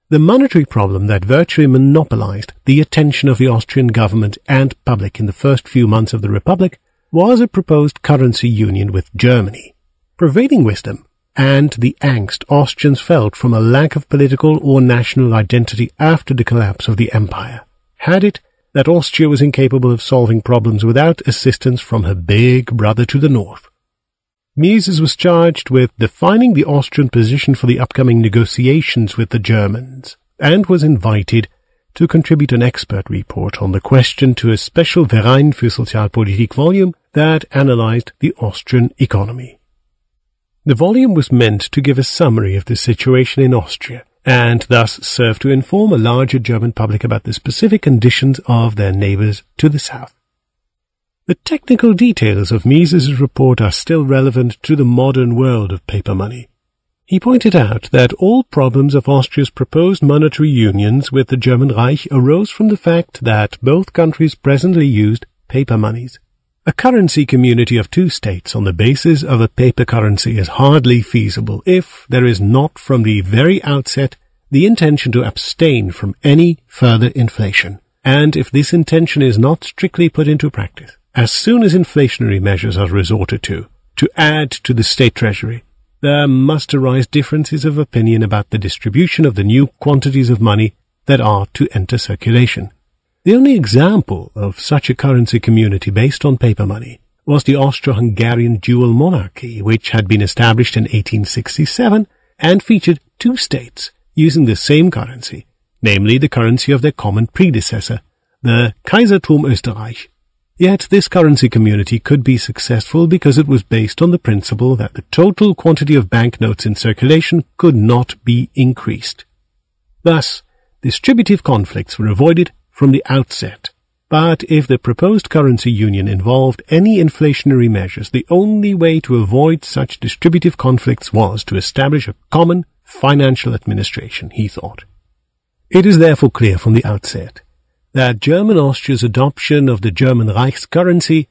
S1: The monetary problem that virtually monopolized the attention of the Austrian government and public in the first few months of the Republic was a proposed currency union with Germany. Prevailing wisdom and the angst Austrians felt from a lack of political or national identity after the collapse of the empire had it that Austria was incapable of solving problems without assistance from her big brother to the north. Mises was charged with defining the Austrian position for the upcoming negotiations with the Germans, and was invited to contribute an expert report on the question to a special Verein für Sozialpolitik volume that analyzed the Austrian economy. The volume was meant to give a summary of the situation in Austria, and thus serve to inform a larger German public about the specific conditions of their neighbors to the south. The technical details of Mises's report are still relevant to the modern world of paper money. He pointed out that all problems of Austria's proposed monetary unions with the German Reich arose from the fact that both countries presently used paper monies. A currency community of two states on the basis of a paper currency is hardly feasible if there is not from the very outset the intention to abstain from any further inflation, and if this intention is not strictly put into practice, as soon as inflationary measures are resorted to add to the state treasury, there must arise differences of opinion about the distribution of the new quantities of money that are to enter circulation. The only example of such a currency community based on paper money was the Austro-Hungarian dual monarchy, which had been established in 1867 and featured two states using the same currency, namely the currency of their common predecessor, the Kaisertum Österreich. Yet this currency community could be successful because it was based on the principle that the total quantity of banknotes in circulation could not be increased. Thus, distributive conflicts were avoided from the outset. But if the proposed currency union involved any inflationary measures, the only way to avoid such distributive conflicts was to establish a common financial administration, he thought. It is therefore clear from the outset that German Austria's adoption of the German Reich's currency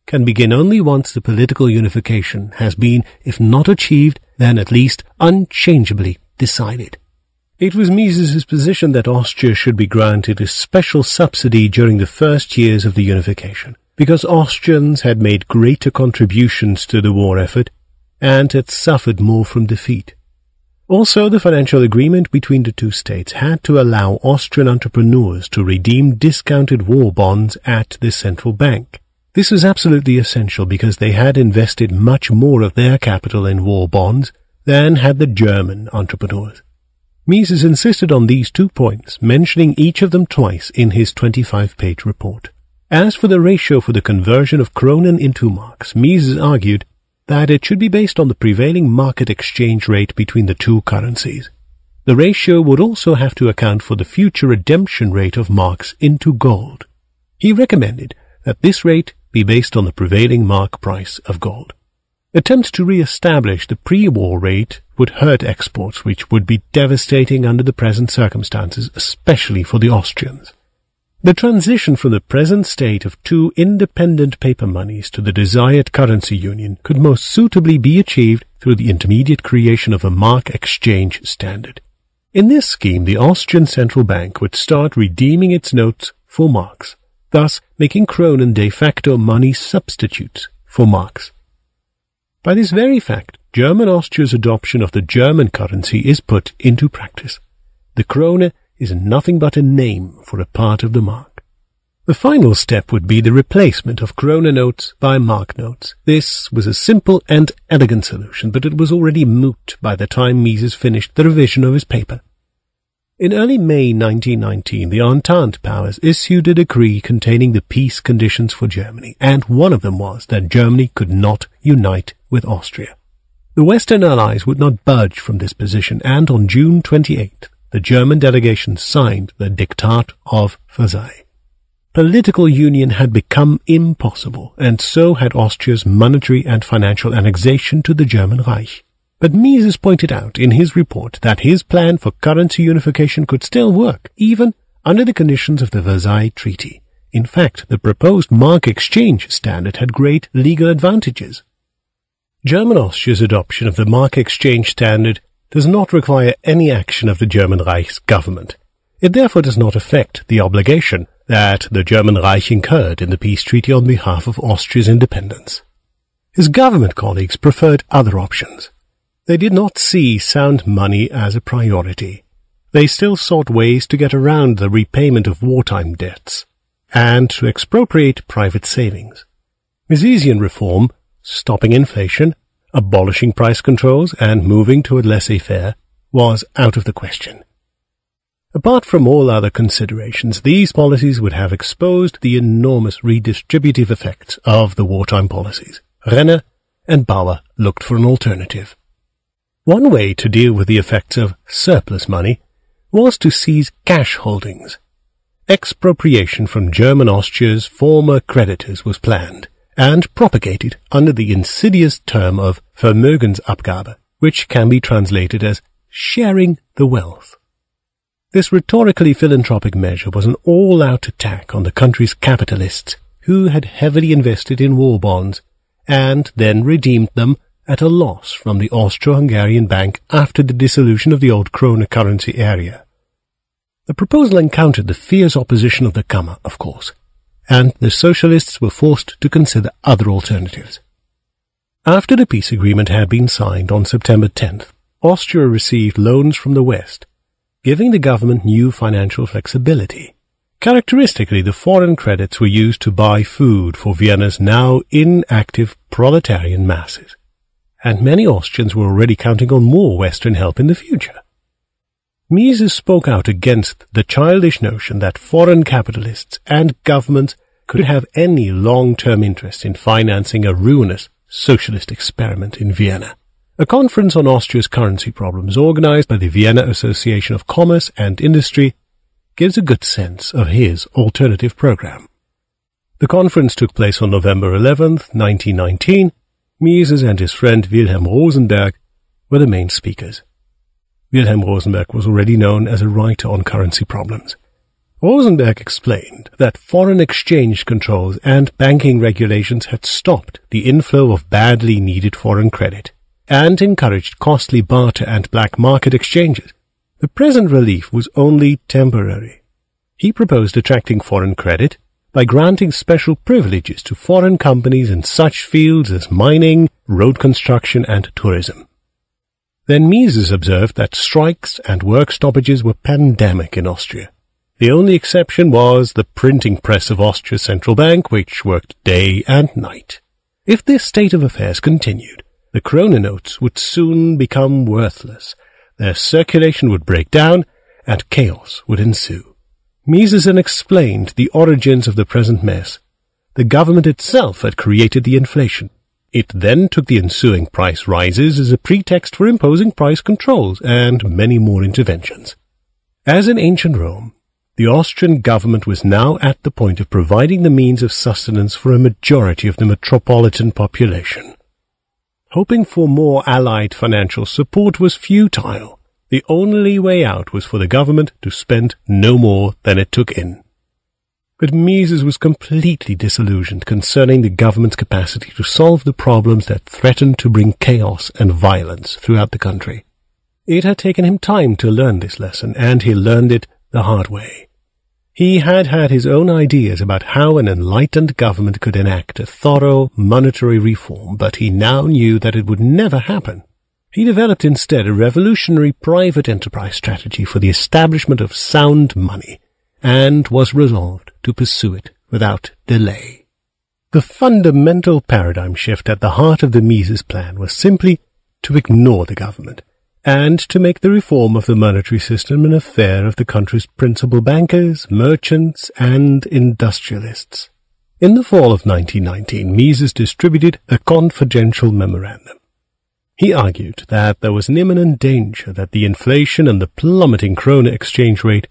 S1: can begin only once the political unification has been, if not achieved, then at least unchangeably decided. It was Mises's position that Austria should be granted a special subsidy during the first years of the unification, because Austrians had made greater contributions to the war effort and had suffered more from defeat. Also, the financial agreement between the two states had to allow Austrian entrepreneurs to redeem discounted war bonds at the central bank. This was absolutely essential because they had invested much more of their capital in war bonds than had the German entrepreneurs. Mises insisted on these 2 points, mentioning each of them twice in his 25-page report. As for the ratio for the conversion of kronen into marks, Mises argued that it should be based on the prevailing market exchange rate between the two currencies. The ratio would also have to account for the future redemption rate of marks into gold. He recommended that this rate be based on the prevailing mark price of gold. Attempts to re-establish the pre-war rate would hurt exports, which would be devastating under the present circumstances, especially for the Austrians. The transition from the present state of two independent paper monies to the desired currency union could most suitably be achieved through the intermediate creation of a mark exchange standard. In this scheme, the Austrian central bank would start redeeming its notes for marks, thus making kronen de facto money substitutes for marks. By this very fact, German Austria's adoption of the German currency is put into practice. The krone is nothing but a name for a part of the mark. The final step would be the replacement of krone notes by mark notes. This was a simple and elegant solution, but it was already moot by the time Mises finished the revision of his paper. In early May 1919, the Entente powers issued a decree containing the peace conditions for Germany, and one of them was that Germany could not unite with Austria. The Western Allies would not budge from this position, and on June 28th, the German delegation signed the Diktat of Versailles. Political union had become impossible, and so had Austria's monetary and financial annexation to the German Reich. But Mises pointed out in his report that his plan for currency unification could still work, even under the conditions of the Versailles Treaty. In fact, the proposed mark exchange standard had great legal advantages. German Austria's adoption of the mark exchange standard does not require any action of the German Reich's government. It therefore does not affect the obligation that the German Reich incurred in the peace treaty on behalf of Austria's independence. His government colleagues preferred other options. They did not see sound money as a priority. They still sought ways to get around the repayment of wartime debts and to expropriate private savings. Misesian reform, stopping inflation, abolishing price controls, and moving toward laissez-faire was out of the question. Apart from all other considerations, these policies would have exposed the enormous redistributive effects of the wartime policies. Renner and Bauer looked for an alternative. One way to deal with the effects of surplus money was to seize cash holdings. Expropriation from German Austria's former creditors was planned and propagated under the insidious term of Vermögensabgabe, which can be translated as sharing the wealth. This rhetorically philanthropic measure was an all-out attack on the country's capitalists who had heavily invested in war bonds and then redeemed them at a loss from the Austro-Hungarian Bank after the dissolution of the old krone currency area. The proposal encountered the fierce opposition of the Kammer, of course, and the Socialists were forced to consider other alternatives. After the peace agreement had been signed on September 10th, Austria received loans from the West, giving the government new financial flexibility. Characteristically, the foreign credits were used to buy food for Vienna's now inactive proletarian masses, and many Austrians were already counting on more Western help in the future. Mises spoke out against the childish notion that foreign capitalists and governments could have any long-term interest in financing a ruinous socialist experiment in Vienna. A conference on Austria's currency problems organized by the Vienna Association of Commerce and Industry gives a good sense of his alternative program. The conference took place on November 11th, 1919. Mises and his friend Wilhelm Rosenberg were the main speakers. Wilhelm Rosenberg was already known as a writer on currency problems. Rosenberg explained that foreign exchange controls and banking regulations had stopped the inflow of badly needed foreign credit, and encouraged costly barter and black market exchanges, the present relief was only temporary. He proposed attracting foreign credit by granting special privileges to foreign companies in such fields as mining, road construction, and tourism. Then Mises observed that strikes and work stoppages were pandemic in Austria. The only exception was the printing press of Austria's central bank, which worked day and night. If this state of affairs continued, the krona notes would soon become worthless, their circulation would break down, and chaos would ensue. Mises then explained the origins of the present mess. The government itself had created the inflation. It then took the ensuing price rises as a pretext for imposing price controls and many more interventions. As in ancient Rome, the Austrian government was now at the point of providing the means of sustenance for a majority of the metropolitan population. Hoping for more allied financial support was futile. The only way out was for the government to spend no more than it took in. But Mises was completely disillusioned concerning the government's capacity to solve the problems that threatened to bring chaos and violence throughout the country. It had taken him time to learn this lesson, and he learned it the hard way. He had had his own ideas about how an enlightened government could enact a thorough monetary reform, but he now knew that it would never happen. He developed instead a revolutionary private enterprise strategy for the establishment of sound money, and was resolved to pursue it without delay. The fundamental paradigm shift at the heart of the Mises plan was simply to ignore the government, and to make the reform of the monetary system an affair of the country's principal bankers, merchants, and industrialists. In the fall of 1919, Mises distributed a confidential memorandum. He argued that there was an imminent danger that the inflation and the plummeting krona exchange rate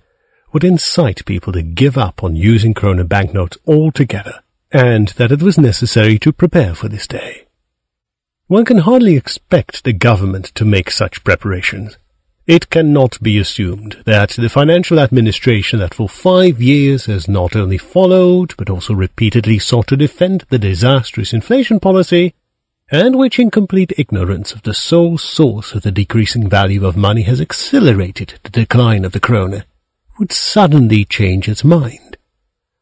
S1: would incite people to give up on using krona banknotes altogether, and that it was necessary to prepare for this day. One can hardly expect the government to make such preparations. It cannot be assumed that the financial administration that for 5 years has not only followed, but also repeatedly sought to defend the disastrous inflation policy, and which in complete ignorance of the sole source of the decreasing value of money has accelerated the decline of the krona, would suddenly change its mind.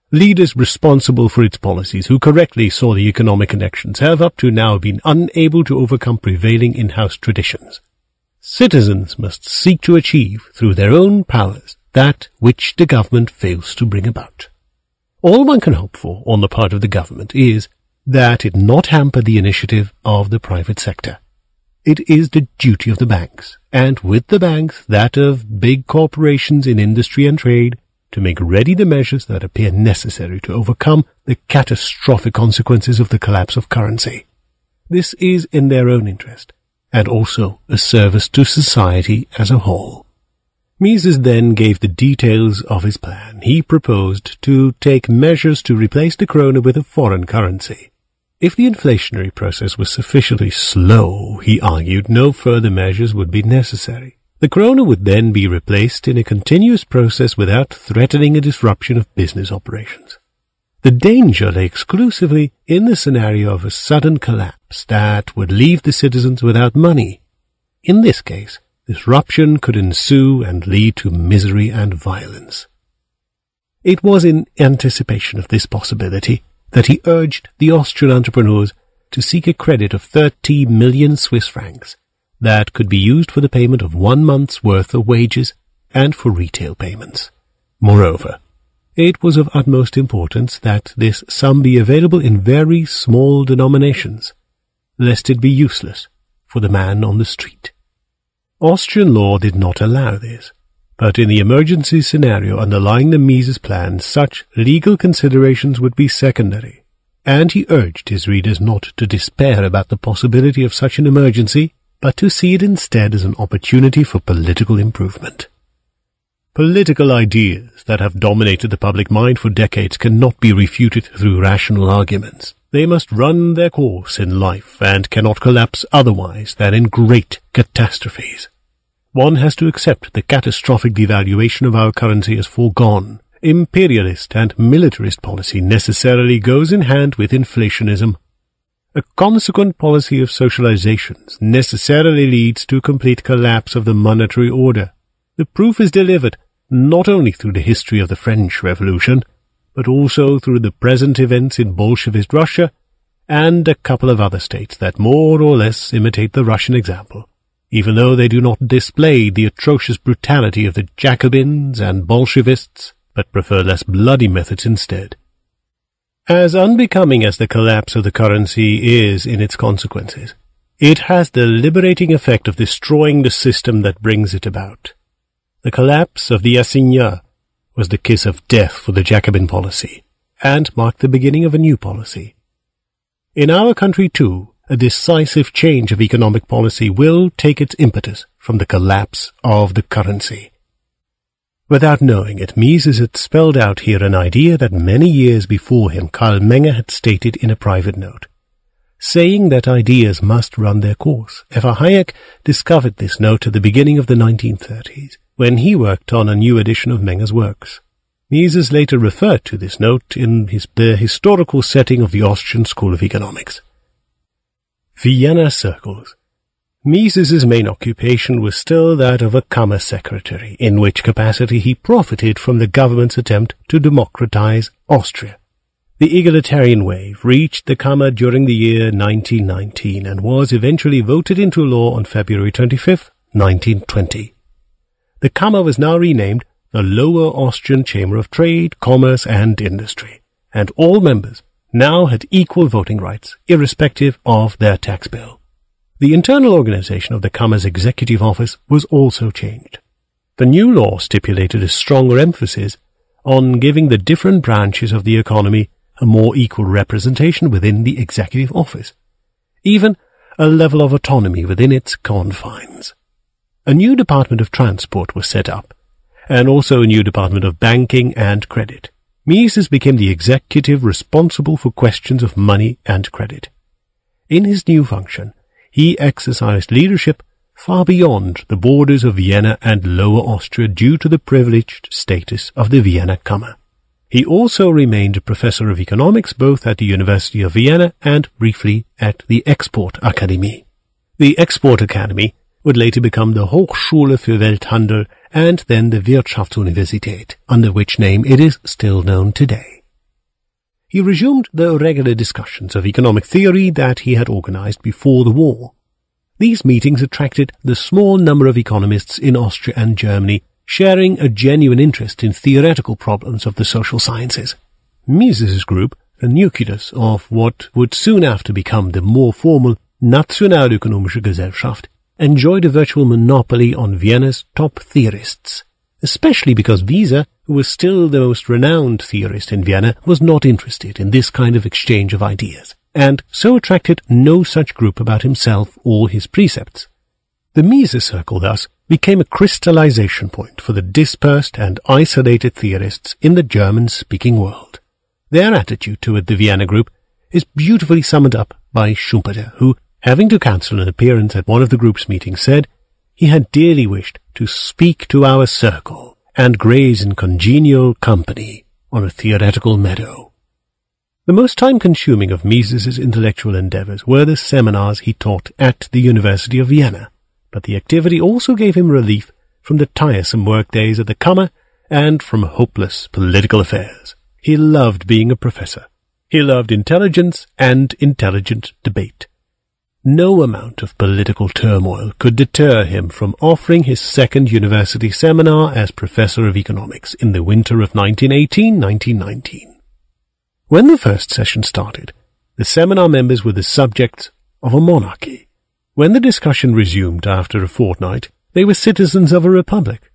S1: Leaders responsible for its policies who correctly saw the economic connections have up to now been unable to overcome prevailing in-house traditions. Citizens must seek to achieve through their own powers that which the government fails to bring about. All one can hope for on the part of the government is that it not hamper the initiative of the private sector. It is the duty of the banks, and with the banks that of big corporations in industry and trade, to make ready the measures that appear necessary to overcome the catastrophic consequences of the collapse of currency. This is in their own interest, and also a service to society as a whole. Mises then gave the details of his plan. He proposed to take measures to replace the krona with a foreign currency. If the inflationary process was sufficiently slow, he argued, no further measures would be necessary. The krona would then be replaced in a continuous process without threatening a disruption of business operations. The danger lay exclusively in the scenario of a sudden collapse that would leave the citizens without money. In this case, disruption could ensue and lead to misery and violence. It was in anticipation of this possibility that he urged the Austrian entrepreneurs to seek a credit of 30 million Swiss francs that could be used for the payment of 1 month's worth of wages and for retail payments. Moreover, it was of utmost importance that this sum be available in very small denominations, lest it be useless for the man on the street. Austrian law did not allow this, but in the emergency scenario underlying the Mises plan, such legal considerations would be secondary, and he urged his readers not to despair about the possibility of such an emergency, but to see it instead as an opportunity for political improvement. Political ideas that have dominated the public mind for decades cannot be refuted through rational arguments. They must run their course in life and cannot collapse otherwise than in great catastrophes. One has to accept the catastrophic devaluation of our currency as foregone. Imperialist and militarist policy necessarily goes in hand with inflationism. A consequent policy of socializations necessarily leads to complete collapse of the monetary order. The proof is delivered not only through the history of the French Revolution, but also through the present events in Bolshevist Russia and a couple of other states that more or less imitate the Russian example, even though they do not display the atrocious brutality of the Jacobins and Bolshevists, but prefer less bloody methods instead. As unbecoming as the collapse of the currency is in its consequences, it has the liberating effect of destroying the system that brings it about. The collapse of the assignat was the kiss of death for the Jacobin policy, and marked the beginning of a new policy. In our country, too, a decisive change of economic policy will take its impetus from the collapse of the currency. Without knowing it, Mises had spelled out here an idea that many years before him Karl Menger had stated in a private note, saying that ideas must run their course. F.R. Hayek discovered this note at the beginning of the 1930s, when he worked on a new edition of Menger's works. Mises later referred to this note in the historical setting of the Austrian School of Economics. Vienna circles. Mises's main occupation was still that of a Kammer secretary, in which capacity he profited from the government's attempt to democratize Austria. The egalitarian wave reached the Kammer during the year 1919 and was eventually voted into law on February 25, 1920. The Kammer was now renamed the Lower Austrian Chamber of Trade, Commerce and Industry, and all members now had equal voting rights, irrespective of their tax bill. The internal organization of the Kammer's executive office was also changed. The new law stipulated a stronger emphasis on giving the different branches of the economy a more equal representation within the executive office, even a level of autonomy within its confines. A new department of transport was set up, and also a new department of banking and credit. Mises became the executive responsible for questions of money and credit. In his new function, he exercised leadership far beyond the borders of Vienna and Lower Austria due to the privileged status of the Vienna Kammer. He also remained a professor of economics both at the University of Vienna and briefly at the Export Akademie. The Export Academy would later become the Hochschule für Welthandel and then the Wirtschaftsuniversität, under which name it is still known today. He resumed the regular discussions of economic theory that he had organized before the war. These meetings attracted the small number of economists in Austria and Germany, sharing a genuine interest in theoretical problems of the social sciences. Mises's group, the nucleus of what would soon after become the more formal Nationalökonomische Gesellschaft, enjoyed a virtual monopoly on Vienna's top theorists, especially because Wieser, who was still the most renowned theorist in Vienna, was not interested in this kind of exchange of ideas, and so attracted no such group about himself or his precepts. The Mises circle, thus, became a crystallization point for the dispersed and isolated theorists in the German-speaking world. Their attitude toward the Vienna group is beautifully summed up by Schumpeter, who, having to cancel an appearance at one of the group's meetings, said he had dearly wished to speak to our circle and graze in congenial company on a theoretical meadow. The most time-consuming of Mises's intellectual endeavors were the seminars he taught at the University of Vienna, but the activity also gave him relief from the tiresome workdays at the Kammer and from hopeless political affairs. He loved being a professor. He loved intelligence and intelligent debate. No amount of political turmoil could deter him from offering his second university seminar as professor of economics in the winter of 1918-1919. When the first session started, the seminar members were the subjects of a monarchy. When the discussion resumed after a fortnight, they were citizens of a republic.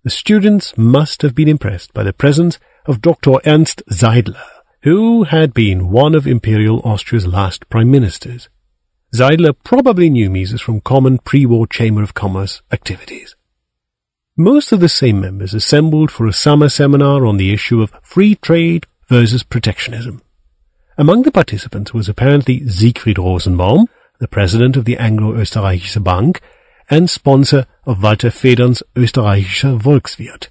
S1: The students must have been impressed by the presence of Dr. Ernst Zeidler, who had been one of Imperial Austria's last prime ministers. Zeidler probably knew Mises from common pre-war Chamber of Commerce activities. Most of the same members assembled for a summer seminar on the issue of free trade versus protectionism. Among the participants was apparently Siegfried Rosenbaum, the president of the Anglo-Österreichische Bank and sponsor of Walter Federn's Österreichischer Volkswirt.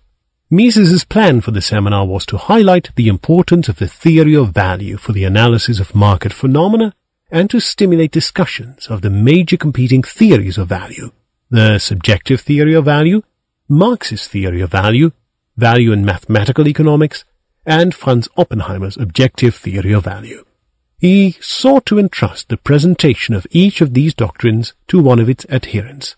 S1: Mises's plan for the seminar was to highlight the importance of the theory of value for the analysis of market phenomena and to stimulate discussions of the major competing theories of value: the subjective theory of value, Marxist theory of value, value in mathematical economics, and Franz Oppenheimer's objective theory of value. He sought to entrust the presentation of each of these doctrines to one of its adherents.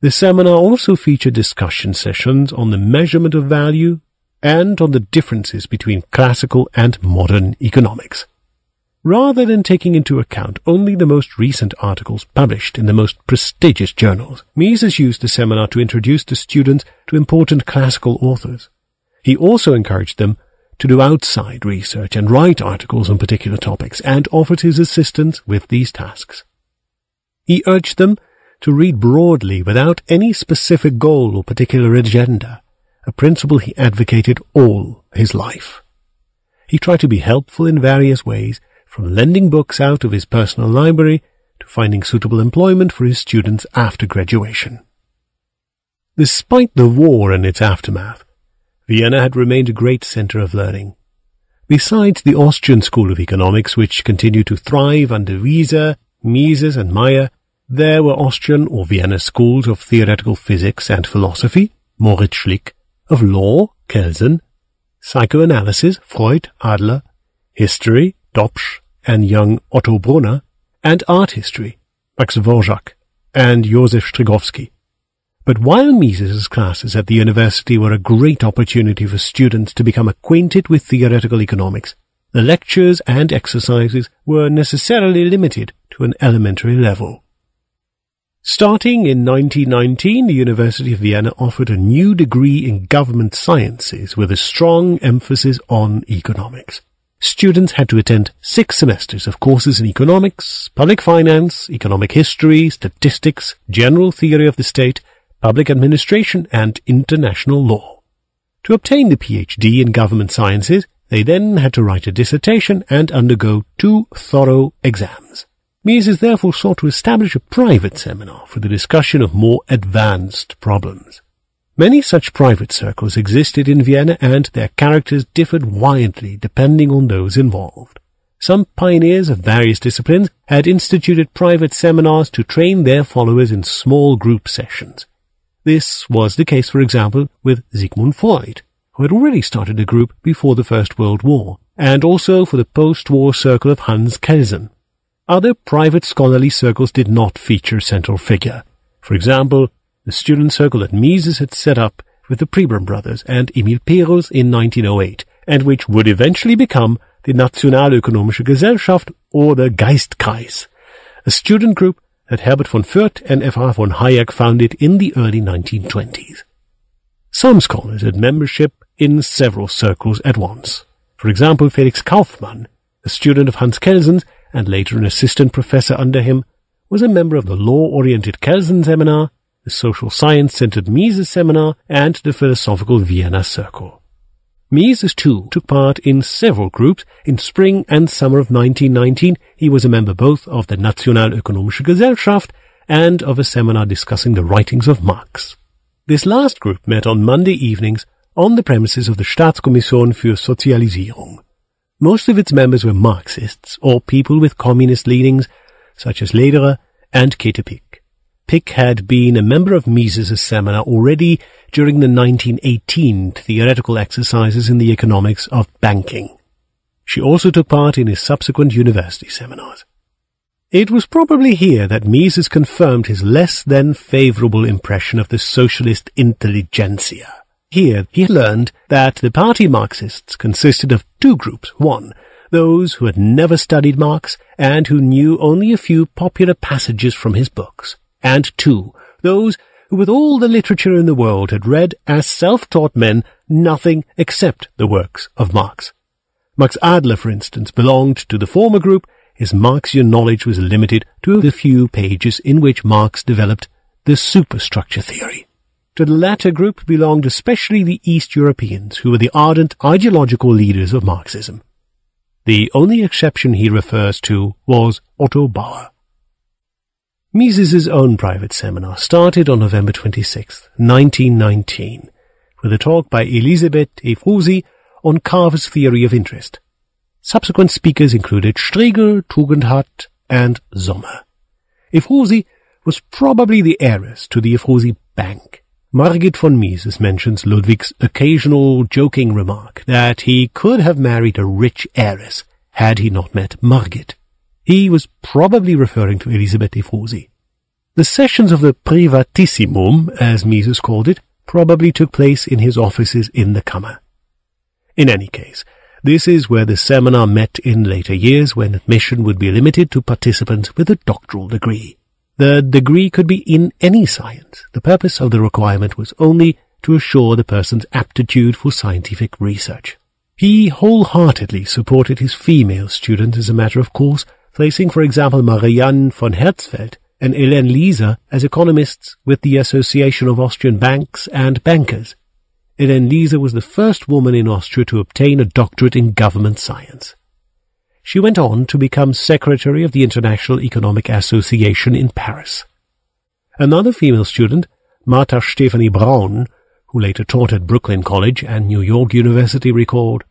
S1: The seminar also featured discussion sessions on the measurement of value and on the differences between classical and modern economics. Rather than taking into account only the most recent articles published in the most prestigious journals, Mises used the seminar to introduce the students to important classical authors. He also encouraged them to do outside research and write articles on particular topics, and offered his assistance with these tasks. He urged them to read broadly without any specific goal or particular agenda, a principle he advocated all his life. He tried to be helpful in various ways, from lending books out of his personal library to finding suitable employment for his students after graduation. Despite the war and its aftermath, Vienna had remained a great center of learning. Besides the Austrian school of economics, which continued to thrive under Wieser, Mises and Meyer, there were Austrian or Vienna schools of theoretical physics and philosophy, Moritz Schlick, of law, Kelsen, psychoanalysis, Freud, Adler, history, Dobsch and young Otto Brunner, and art history, Max Dvorak and Josef Strigowski. But while Mises' classes at the university were a great opportunity for students to become acquainted with theoretical economics, the lectures and exercises were necessarily limited to an elementary level. Starting in 1919, the University of Vienna offered a new degree in government sciences with a strong emphasis on economics. Students had to attend 6 semesters of courses in economics, public finance, economic history, statistics, general theory of the state, public administration, and international law. To obtain the PhD in government sciences, they then had to write a dissertation and undergo 2 thorough exams. Mises therefore sought to establish a private seminar for the discussion of more advanced problems. Many such private circles existed in Vienna, and their characters differed widely depending on those involved. Some pioneers of various disciplines had instituted private seminars to train their followers in small group sessions. This was the case, for example, with Sigmund Freud, who had already started a group before the First World War, and also for the post-war circle of Hans Kelsen. Other private scholarly circles did not feature a central figure. For example, the student circle that Mises had set up with the Pribram brothers and Emil Perus in 1908, and which would eventually become the Nationalökonomische Gesellschaft, or the Geistkreis, a student group that Herbert von Fürth and F.R. von Hayek founded in the early 1920s. Some scholars had membership in several circles at once. For example, Felix Kaufmann, a student of Hans Kelsen's and later an assistant professor under him, was a member of the law-oriented Kelsen seminar, the social science-centered Mises seminar, and the philosophical Vienna circle. Mises, too, took part in several groups. In spring and summer of 1919, he was a member both of the Nationalökonomische Gesellschaft and of a seminar discussing the writings of Marx. This last group met on Monday evenings on the premises of the Staatskommission für Sozialisierung. Most of its members were Marxists, or people with communist leanings, such as Lederer and Käthe Pick. Pick had been a member of Mises' seminar already during the 1918 theoretical exercises in the economics of banking. She also took part in his subsequent university seminars. It was probably here that Mises confirmed his less than favorable impression of the socialist intelligentsia. Here he learned that the party Marxists consisted of 2 groups. 1, those who had never studied Marx and who knew only a few popular passages from his books, and 2, those who with all the literature in the world had read as self-taught men nothing except the works of Marx. Max Adler, for instance, belonged to the former group. His Marxian knowledge was limited to the few pages in which Marx developed the superstructure theory. To the latter group belonged especially the East Europeans, who were the ardent ideological leaders of Marxism. The only exception he refers to was Otto Bauer. Mises' own private seminar started on November 26, 1919, with a talk by Elisabeth Efrusi on Carver's theory of interest. Subsequent speakers included Stregel, Tugendhat, and Sommer. Ephrussi was probably the heiress to the Ephrussi Bank. Margit von Mises mentions Ludwig's occasional joking remark that he could have married a rich heiress had he not met Margit. He was probably referring to Elisabeth Ephrussi. The sessions of the Privatissimum, as Mises called it, probably took place in his offices in the Kammer. In any case, this is where the seminar met in later years, when admission would be limited to participants with a doctoral degree. The degree could be in any science. The purpose of the requirement was only to assure the person's aptitude for scientific research. He wholeheartedly supported his female students as a matter of course, placing, for example, Marianne von Herzfeld and Hélène Lieser as economists with the Association of Austrian Banks and Bankers. Hélène Lieser was the first woman in Austria to obtain a doctorate in government science. She went on to become secretary of the International Economic Association in Paris. Another female student, Martha Stephanie Braun, who later taught at Brooklyn College and New York University, recalled,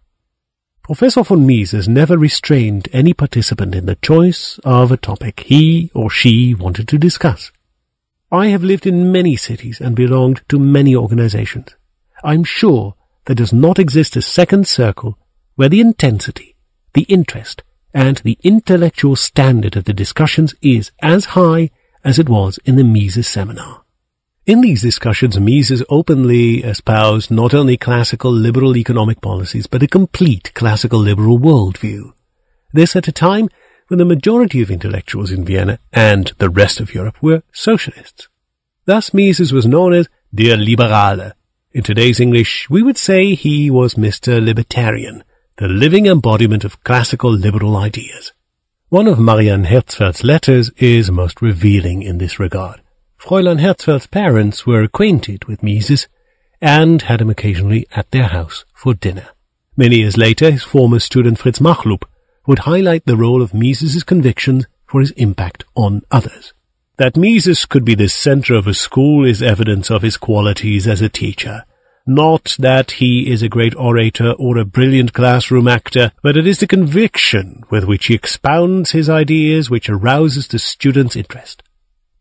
S1: "Professor von Mises never restrained any participant in the choice of a topic he or she wanted to discuss. I have lived in many cities and belonged to many organizations. I'm sure there does not exist a second circle where the intensity, the interest, and the intellectual standard of the discussions is as high as it was in the Mises seminar." In these discussions, Mises openly espoused not only classical liberal economic policies, but a complete classical liberal worldview. This at a time when the majority of intellectuals in Vienna and the rest of Europe were socialists. Thus Mises was known as Der Liberale. In today's English, we would say he was Mr. Libertarian, the living embodiment of classical liberal ideas. One of Marianne Herzfeld's letters is most revealing in this regard. Fräulein Herzfeld's parents were acquainted with Mises and had him occasionally at their house for dinner. Many years later, his former student Fritz Machlup would highlight the role of Mises's convictions for his impact on others. That Mises could be the center of a school is evidence of his qualities as a teacher. Not that he is a great orator or a brilliant classroom actor, but it is the conviction with which he expounds his ideas which arouses the students' interest.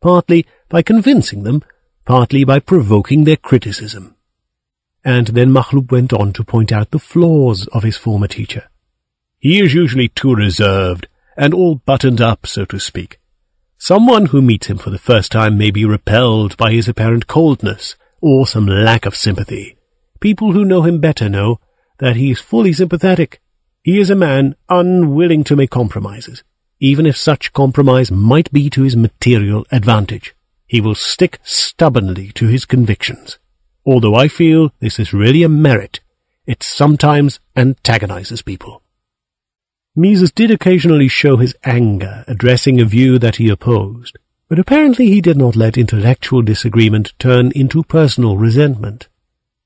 S1: Partly by convincing them, partly by provoking their criticism. And then Machlup went on to point out the flaws of his former teacher. He is usually too reserved, and all buttoned up, so to speak. Someone who meets him for the first time may be repelled by his apparent coldness, or some lack of sympathy. People who know him better know that he is fully sympathetic. He is a man unwilling to make compromises, even if such compromise might be to his material advantage. He will stick stubbornly to his convictions. Although I feel this is really a merit, it sometimes antagonizes people. Mises did occasionally show his anger, addressing a view that he opposed, but apparently he did not let intellectual disagreement turn into personal resentment.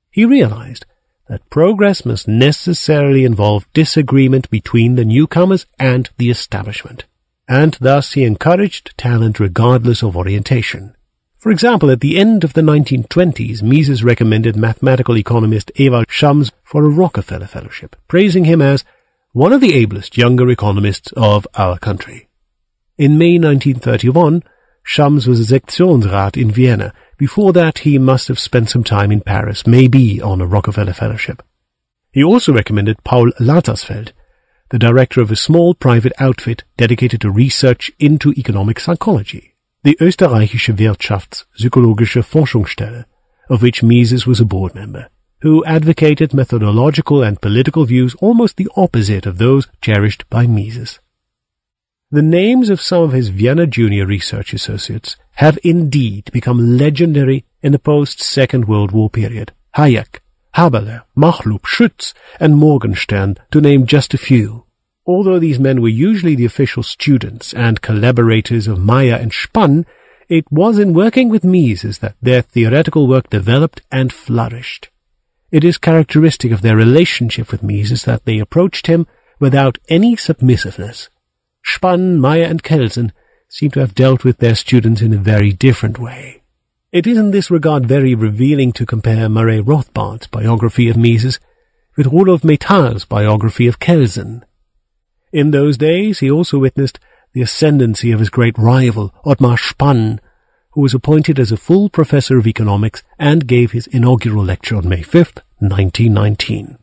S1: He realized that progress must necessarily involve disagreement between the newcomers and the establishment, and thus he encouraged talent regardless of orientation. For example, at the end of the 1920s, Mises recommended mathematical economist Ewald Schams for a Rockefeller Fellowship, praising him as one of the ablest younger economists of our country. In May 1931, Schams was a Sektionsrat in Vienna. Before that, he must have spent some time in Paris, maybe on a Rockefeller Fellowship. He also recommended Paul Lazarsfeld, the director of a small private outfit dedicated to research into economic psychology, the Österreichische Wirtschaftspsychologische Forschungsstelle, of which Mises was a board member, who advocated methodological and political views almost the opposite of those cherished by Mises. The names of some of his Vienna junior research associates have indeed become legendary in the post-Second World War period. Hayek, Haberler, Machlup, Schütz, and Morgenstern, to name just a few. Although these men were usually the official students and collaborators of Meyer and Spann, it was in working with Mises that their theoretical work developed and flourished. It is characteristic of their relationship with Mises that they approached him without any submissiveness. Spann, Meyer, and Kelsen seem to have dealt with their students in a very different way. It is in this regard very revealing to compare Murray Rothbard's biography of Mises with Rudolf Metall's biography of Kelsen. In those days he also witnessed the ascendancy of his great rival, Ottmar Spann, who was appointed as a full professor of economics and gave his inaugural lecture on May 5th, 1919.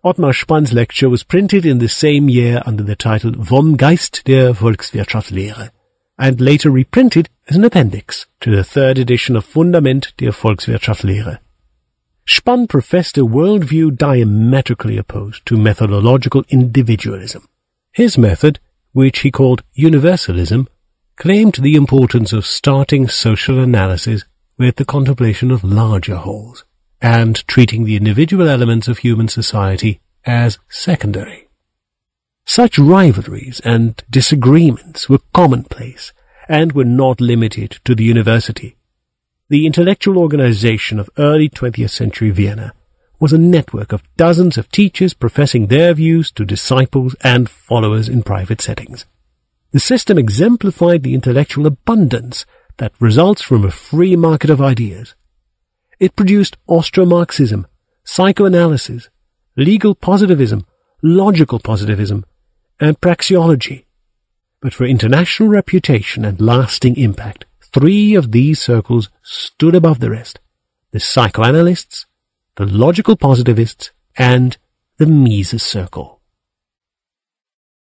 S1: Ottmar Spann's lecture was printed in the same year under the title Vom Geist der Volkswirtschaftslehre, and later reprinted as an appendix to the third edition of Fundament der Volkswirtschaftslehre. Spann professed a worldview diametrically opposed to methodological individualism. His method, which he called universalism, claimed the importance of starting social analysis with the contemplation of larger wholes, and treating the individual elements of human society as secondary. Such rivalries and disagreements were commonplace, and were not limited to the university. The intellectual organization of early 20th century Vienna was a network of dozens of teachers professing their views to disciples and followers in private settings. The system exemplified the intellectual abundance that results from a free market of ideas. It produced Austro-Marxism, psychoanalysis, legal positivism, logical positivism, and praxeology. But for international reputation and lasting impact, three of these circles stood above the rest: the psychoanalysts, the logical positivists, and the Mises Circle.